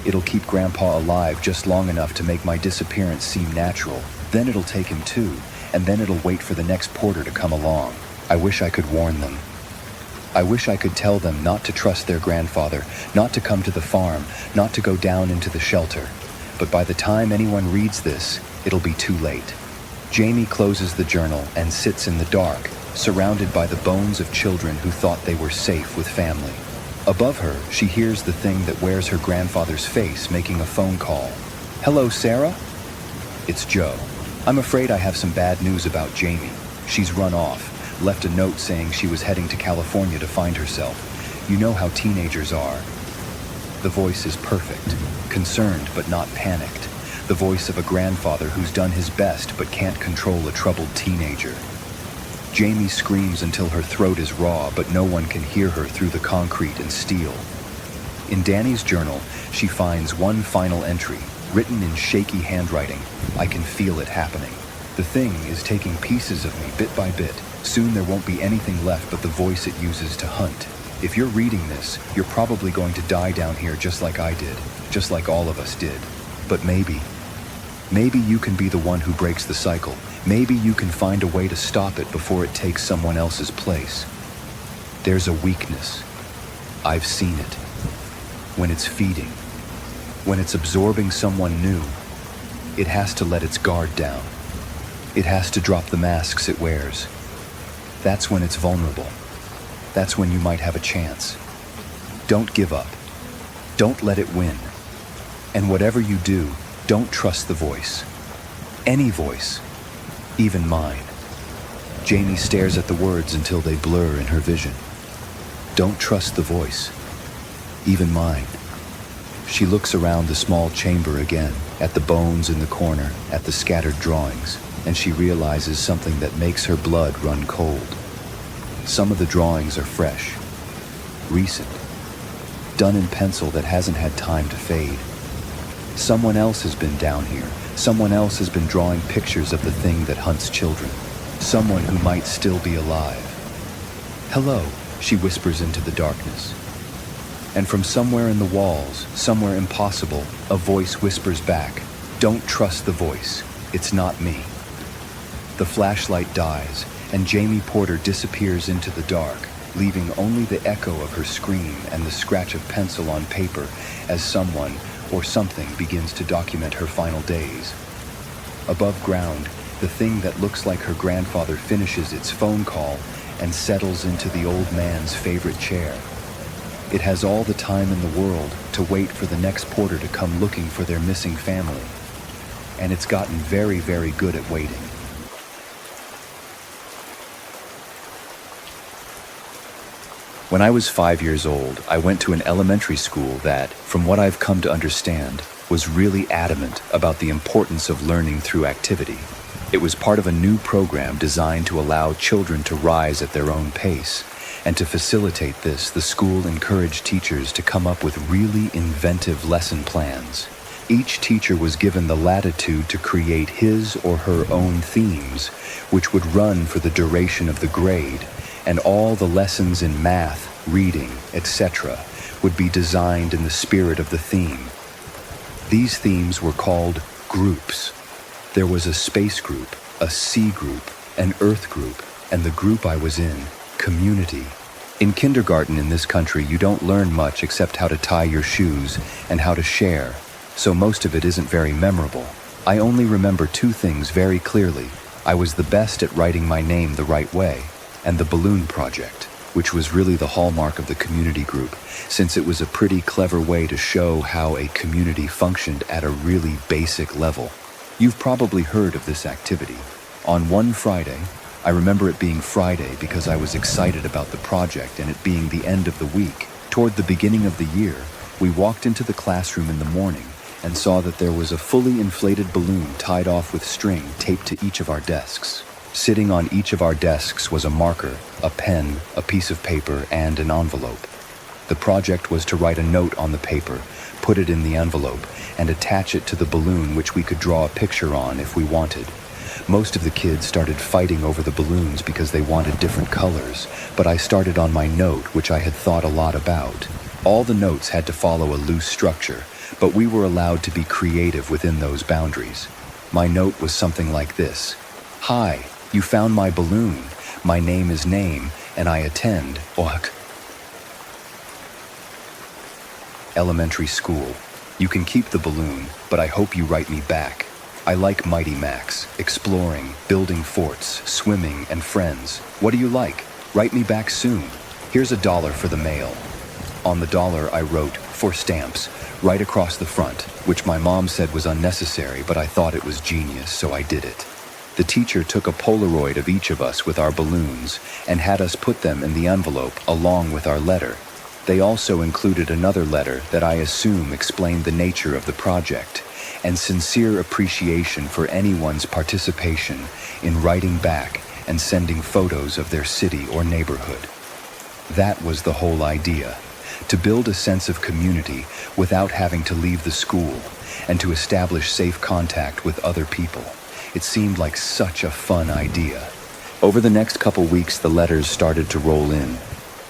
It'll keep Grandpa alive just long enough to make my disappearance seem natural. Then it'll take him too, and then it'll wait for the next porter to come along. I wish I could warn them. I wish I could tell them not to trust their grandfather, not to come to the farm, not to go down into the shelter. But by the time anyone reads this, it'll be too late." Jamie closes the journal and sits in the dark, surrounded by the bones of children who thought they were safe with family. Above her, she hears the thing that wears her grandfather's face making a phone call. "Hello, Sarah?" It's Joe. "I'm afraid I have some bad news about Jamie. She's run off. Left a note saying she was heading to California to find herself. You know how teenagers are." The voice is perfect, concerned but not panicked. The voice of a grandfather who's done his best but can't control a troubled teenager. Jamie screams until her throat is raw, but no one can hear her through the concrete and steel. In Danny's journal, she finds one final entry, written in shaky handwriting. "I can feel it happening. The thing is taking pieces of me bit by bit. Soon there won't be anything left but the voice it uses to hunt. If you're reading this, you're probably going to die down here just like I did, just like all of us did. But maybe you can be the one who breaks the cycle. Maybe you can find a way to stop it before it takes someone else's place. There's a weakness. I've seen it. When it's feeding. When it's absorbing someone new, it has to let its guard down. It has to drop the masks it wears. That's when it's vulnerable. That's when you might have a chance. Don't give up. Don't let it win. And whatever you do, don't trust the voice. Any voice, even mine. Jamie stares at the words until they blur in her vision. Don't trust the voice, even mine. She looks around the small chamber again, at the bones in the corner, at the scattered drawings, and she realizes something that makes her blood run cold. Some of the drawings are fresh, recent, done in pencil that hasn't had time to fade. Someone else has been down here. Someone else has been drawing pictures of the thing that hunts children. Someone who might still be alive. "Hello," she whispers into the darkness. And from somewhere in the walls, somewhere impossible, a voice whispers back, "Don't trust the voice. It's not me." The flashlight dies, and Jamie Porter disappears into the dark, leaving only the echo of her scream and the scratch of pencil on paper as someone or something begins to document her final days. Above ground, the thing that looks like her grandfather finishes its phone call and settles into the old man's favorite chair. It has all the time in the world to wait for the next porter to come looking for their missing family. And it's gotten very, very good at waiting. When I was 5 years old, I went to an elementary school that, from what I've come to understand, was really adamant about the importance of learning through activity. It was part of a new program designed to allow children to rise at their own pace. And to facilitate this, the school encouraged teachers to come up with really inventive lesson plans. Each teacher was given the latitude to create his or her own themes, which would run for the duration of the grade, and all the lessons in math, reading, etc. would be designed in the spirit of the theme. These themes were called groups. There was a space group, a sea group, an earth group, and the group I was in, community. In kindergarten in this country, you don't learn much except how to tie your shoes and how to share, so most of it isn't very memorable. I only remember two things very clearly. I was the best at writing my name the right way, and the balloon project, which was really the hallmark of the community group, since it was a pretty clever way to show how a community functioned at a really basic level. You've probably heard of this activity. On one Friday, I remember it being Friday because I was excited about the project and it being the end of the week. Toward the beginning of the year, we walked into the classroom in the morning and saw that there was a fully inflated balloon tied off with string taped to each of our desks. Sitting on each of our desks was a marker, a pen, a piece of paper, and an envelope. The project was to write a note on the paper, put it in the envelope, and attach it to the balloon, which we could draw a picture on if we wanted. Most of the kids started fighting over the balloons because they wanted different colors, but I started on my note, which I had thought a lot about. All the notes had to follow a loose structure, but we were allowed to be creative within those boundaries. My note was something like this: "Hi, you found my balloon. My name is Name, and I attend OHK Elementary School. You can keep the balloon, but I hope you write me back. I like Mighty Max, exploring, building forts, swimming, and friends. What do you like? Write me back soon. Here's $1 for the mail." On the dollar I wrote, "For stamps," right across the front, which my mom said was unnecessary, but I thought it was genius, so I did it. The teacher took a Polaroid of each of us with our balloons and had us put them in the envelope along with our letter. They also included another letter that I assume explained the nature of the project and sincere appreciation for anyone's participation in writing back and sending photos of their city or neighborhood. That was the whole idea, to build a sense of community without having to leave the school and to establish safe contact with other people. It seemed like such a fun idea. Over the next couple weeks, the letters started to roll in.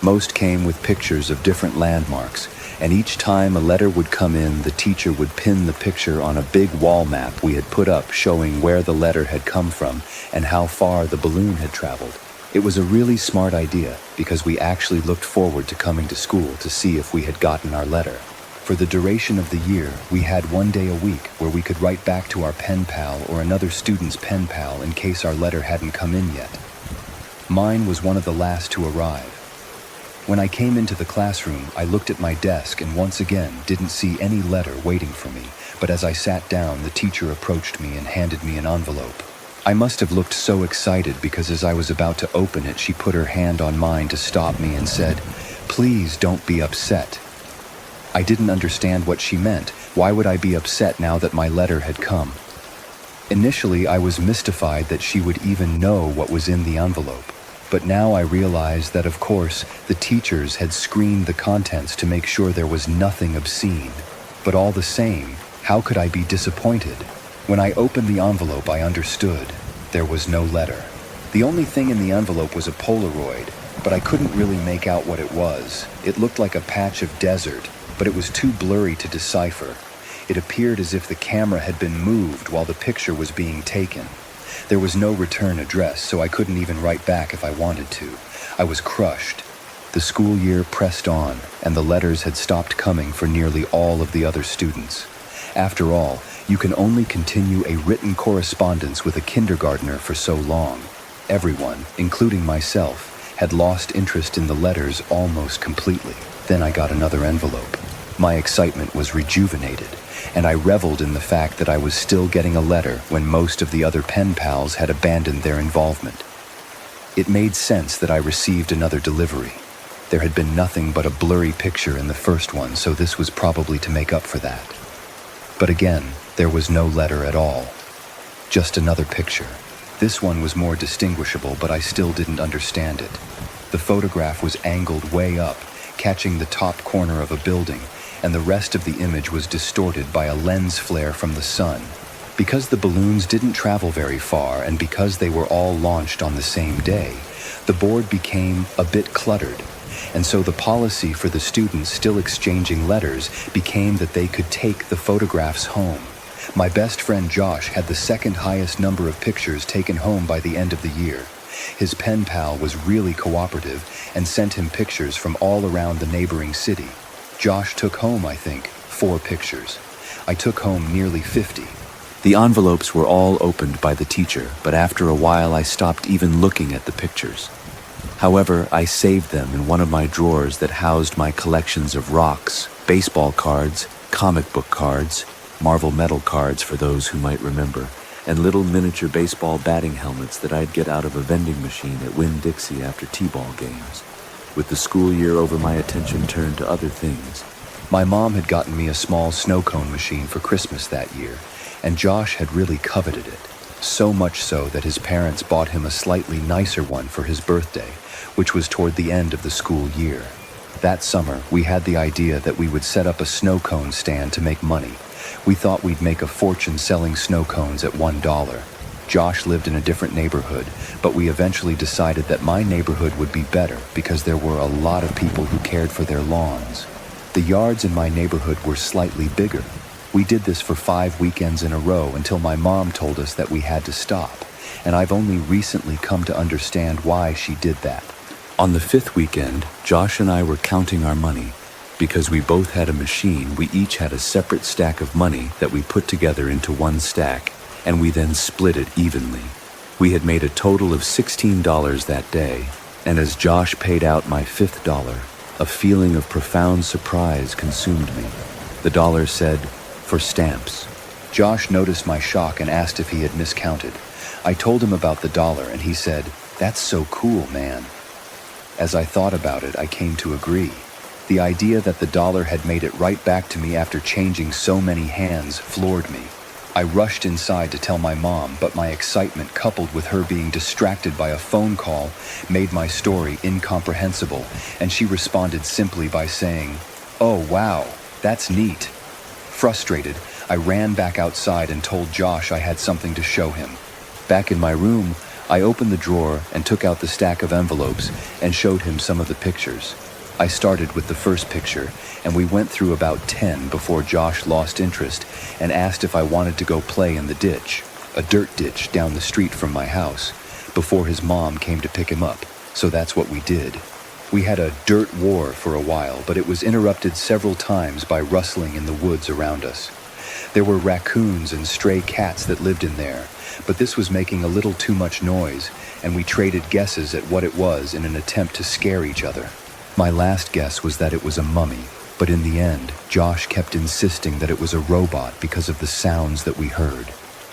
Most came with pictures of different landmarks, and each time a letter would come in, the teacher would pin the picture on a big wall map we had put up showing where the letter had come from and how far the balloon had traveled. It was a really smart idea because we actually looked forward to coming to school to see if we had gotten our letter. For the duration of the year, we had 1 day a week where we could write back to our pen pal or another student's pen pal in case our letter hadn't come in yet. Mine was one of the last to arrive. When I came into the classroom, I looked at my desk and once again didn't see any letter waiting for me, but as I sat down, the teacher approached me and handed me an envelope. I must have looked so excited because as I was about to open it, she put her hand on mine to stop me and said, "Please don't be upset." I didn't understand what she meant. Why would I be upset now that my letter had come? Initially, I was mystified that she would even know what was in the envelope. But now I realized that, of course, the teachers had screened the contents to make sure there was nothing obscene. But all the same, how could I be disappointed? When I opened the envelope, I understood. There was no letter. The only thing in the envelope was a Polaroid, but I couldn't really make out what it was. It looked like a patch of desert, but it was too blurry to decipher. It appeared as if the camera had been moved while the picture was being taken. There was no return address, so I couldn't even write back if I wanted to. I was crushed. The school year pressed on, and the letters had stopped coming for nearly all of the other students. After all, you can only continue a written correspondence with a kindergartner for so long. Everyone, including myself, had lost interest in the letters almost completely. Then I got another envelope. My excitement was rejuvenated, and I reveled in the fact that I was still getting a letter when most of the other pen pals had abandoned their involvement. It made sense that I received another delivery. There had been nothing but a blurry picture in the first one, so this was probably to make up for that. But again, there was no letter at all. Just another picture. This one was more distinguishable, but I still didn't understand it. The photograph was angled way up, catching the top corner of a building, and the rest of the image was distorted by a lens flare from the sun. Because the balloons didn't travel very far, and because they were all launched on the same day, the board became a bit cluttered, and so the policy for the students still exchanging letters became that they could take the photographs home. My best friend Josh had the second highest number of pictures taken home by the end of the year. His pen pal was really cooperative and sent him pictures from all around the neighboring city. Josh took home, I think, 4 pictures. I took home nearly 50. The envelopes were all opened by the teacher, but after a while I stopped even looking at the pictures. However, I saved them in one of my drawers that housed my collections of rocks, baseball cards, comic book cards, Marvel metal cards for those who might remember, and little miniature baseball batting helmets that I'd get out of a vending machine at Winn-Dixie after T-ball games. With the school year over, my attention turned to other things. My mom had gotten me a small snow cone machine for Christmas that year, and Josh had really coveted it. So much so that his parents bought him a slightly nicer one for his birthday, which was toward the end of the school year. That summer, we had the idea that we would set up a snow cone stand to make money. We thought we'd make a fortune selling snow cones at $1. Josh lived in a different neighborhood, but we eventually decided that my neighborhood would be better because there were a lot of people who cared for their lawns. The yards in my neighborhood were slightly bigger. We did this for 5 weekends in a row until my mom told us that we had to stop, and I've only recently come to understand why she did that. On the 5th weekend, Josh and I were counting our money. Because we both had a machine, we each had a separate stack of money that we put together into one stack, and we then split it evenly. We had made a total of $16 that day, and as Josh paid out my 5th dollar, a feeling of profound surprise consumed me. The dollar said, "For stamps." Josh noticed my shock and asked if he had miscounted. I told him about the dollar, and he said, "That's so cool, man." As I thought about it, I came to agree. The idea that the dollar had made it right back to me after changing so many hands floored me. I rushed inside to tell my mom, but my excitement coupled with her being distracted by a phone call made my story incomprehensible, and she responded simply by saying, "Oh wow, that's neat." Frustrated, I ran back outside and told Josh I had something to show him. Back in my room, I opened the drawer and took out the stack of envelopes and showed him some of the pictures. I started with the first picture, and we went through about 10 before Josh lost interest and asked if I wanted to go play in the ditch, a dirt ditch down the street from my house, before his mom came to pick him up, so that's what we did. We had a dirt war for a while, but it was interrupted several times by rustling in the woods around us. There were raccoons and stray cats that lived in there, but this was making a little too much noise, and we traded guesses at what it was in an attempt to scare each other. My last guess was that it was a mummy, but in the end, Josh kept insisting that it was a robot because of the sounds that we heard.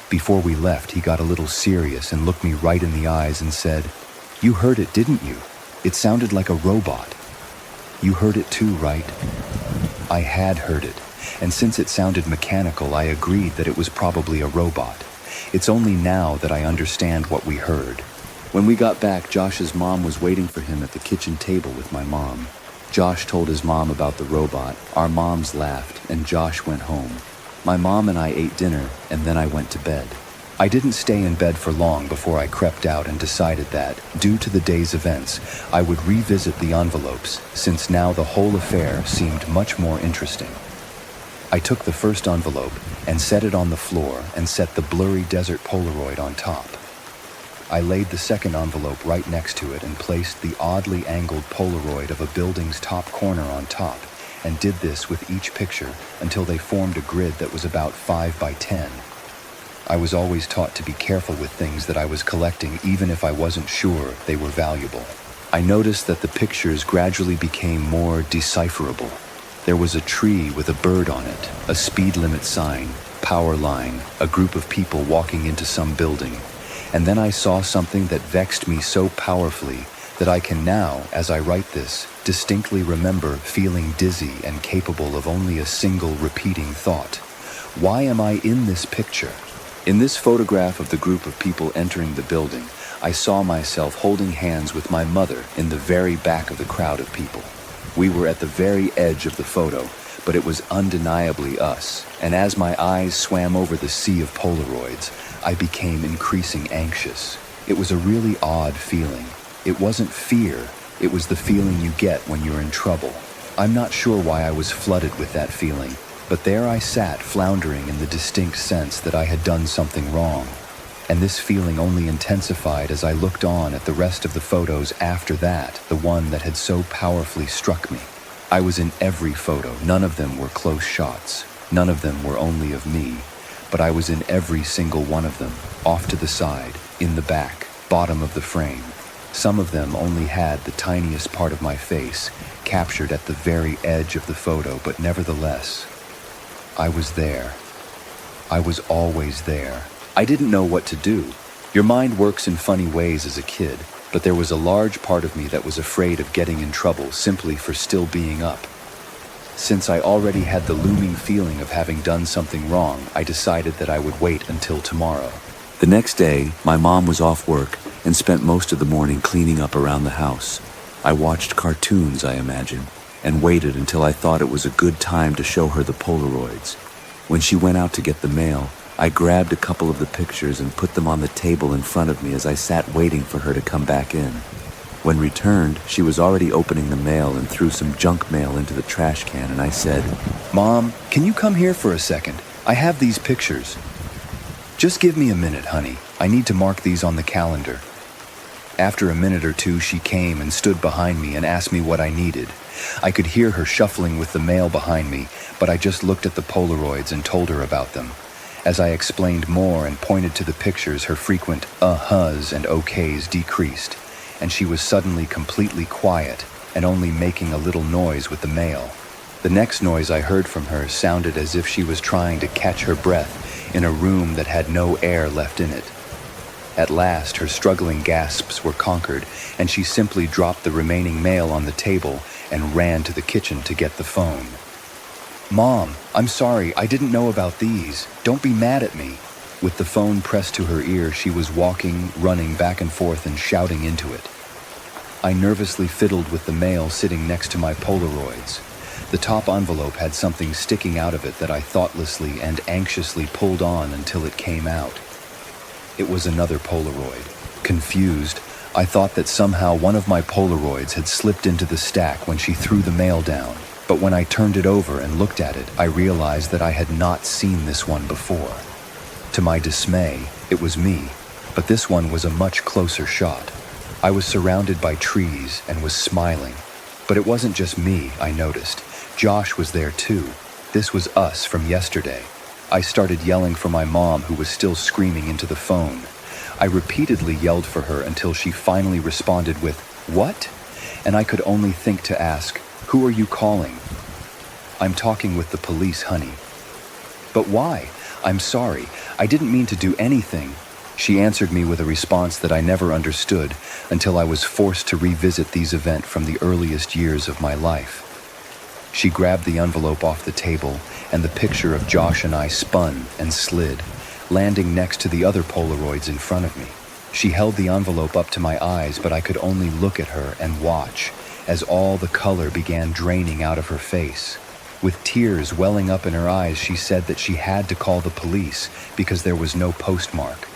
Before we left, he got a little serious and looked me right in the eyes and said, "You heard it, didn't you? It sounded like a robot." "You heard it too, right?" I had heard it, and since it sounded mechanical, I agreed that it was probably a robot. It's only now that I understand what we heard. When we got back, Josh's mom was waiting for him at the kitchen table with my mom. Josh told his mom about the robot, our moms laughed, and Josh went home. My mom and I ate dinner, and then I went to bed. I didn't stay in bed for long before I crept out and decided that, due to the day's events, I would revisit the envelopes, since now the whole affair seemed much more interesting. I took the first envelope and set it on the floor and set the blurry desert Polaroid on top. I laid the second envelope right next to it and placed the oddly angled Polaroid of a building's top corner on top, and did this with each picture until they formed a grid that was about 5 by 10. I was always taught to be careful with things that I was collecting, even if I wasn't sure they were valuable. I noticed that the pictures gradually became more decipherable. There was a tree with a bird on it, a speed limit sign, power line, a group of people walking into some building. And then I saw something that vexed me so powerfully that I can now, as I write this, distinctly remember feeling dizzy and capable of only a single repeating thought. Why am I in this picture? In this photograph of the group of people entering the building, I saw myself holding hands with my mother in the very back of the crowd of people. We were at the very edge of the photo, but it was undeniably us, and as my eyes swam over the sea of Polaroids, I became increasing anxious. It was a really odd feeling. It wasn't fear, it was the feeling you get when you're in trouble. I'm not sure why I was flooded with that feeling, but there I sat floundering in the distinct sense that I had done something wrong. And this feeling only intensified as I looked on at the rest of the photos after that, the one that had so powerfully struck me. I was in every photo. None of them were close shots. None of them were only of me. But I was in every single one of them, off to the side, in the back, bottom of the frame. Some of them only had the tiniest part of my face, captured at the very edge of the photo, but nevertheless, I was there. I was always there. I didn't know what to do. Your mind works in funny ways as a kid, but there was a large part of me that was afraid of getting in trouble simply for still being up. Since I already had the looming feeling of having done something wrong, I decided that I would wait until tomorrow. The next day, my mom was off work and spent most of the morning cleaning up around the house. I watched cartoons, I imagine, and waited until I thought it was a good time to show her the Polaroids. When she went out to get the mail, I grabbed a couple of the pictures and put them on the table in front of me as I sat waiting for her to come back in. When returned, she was already opening the mail and threw some junk mail into the trash can, and I said, "Mom, can you come here for a second? I have these pictures." "Just give me a minute, honey. I need to mark these on the calendar." After a minute or two, she came and stood behind me and asked me what I needed. I could hear her shuffling with the mail behind me, but I just looked at the Polaroids and told her about them. As I explained more and pointed to the pictures, her frequent uh-hus and okays decreased, and she was suddenly completely quiet and only making a little noise with the mail. The next noise I heard from her sounded as if she was trying to catch her breath in a room that had no air left in it. At last, her struggling gasps were conquered, and she simply dropped the remaining mail on the table and ran to the kitchen to get the phone. "Mom, I'm sorry, I didn't know about these. Don't be mad at me." With the phone pressed to her ear, she was walking, running back and forth and shouting into it. I nervously fiddled with the mail sitting next to my Polaroids. The top envelope had something sticking out of it that I thoughtlessly and anxiously pulled on until it came out. It was another Polaroid. Confused, I thought that somehow one of my Polaroids had slipped into the stack when she threw the mail down. But when I turned it over and looked at it, I realized that I had not seen this one before. To my dismay, it was me, but this one was a much closer shot. I was surrounded by trees and was smiling. But it wasn't just me, I noticed. Josh was there too. This was us from yesterday. I started yelling for my mom, who was still screaming into the phone. I repeatedly yelled for her until she finally responded with, "What?" And I could only think to ask, "Who are you calling?" "I'm talking with the police, honey." "But why?" "I'm sorry. I didn't mean to do anything." She answered me with a response that I never understood until I was forced to revisit these events from the earliest years of my life. She grabbed the envelope off the table, and the picture of Josh and I spun and slid, landing next to the other Polaroids in front of me. She held the envelope up to my eyes, but I could only look at her and watch as all the color began draining out of her face. With tears welling up in her eyes, she said that she had to call the police because there was no postmark.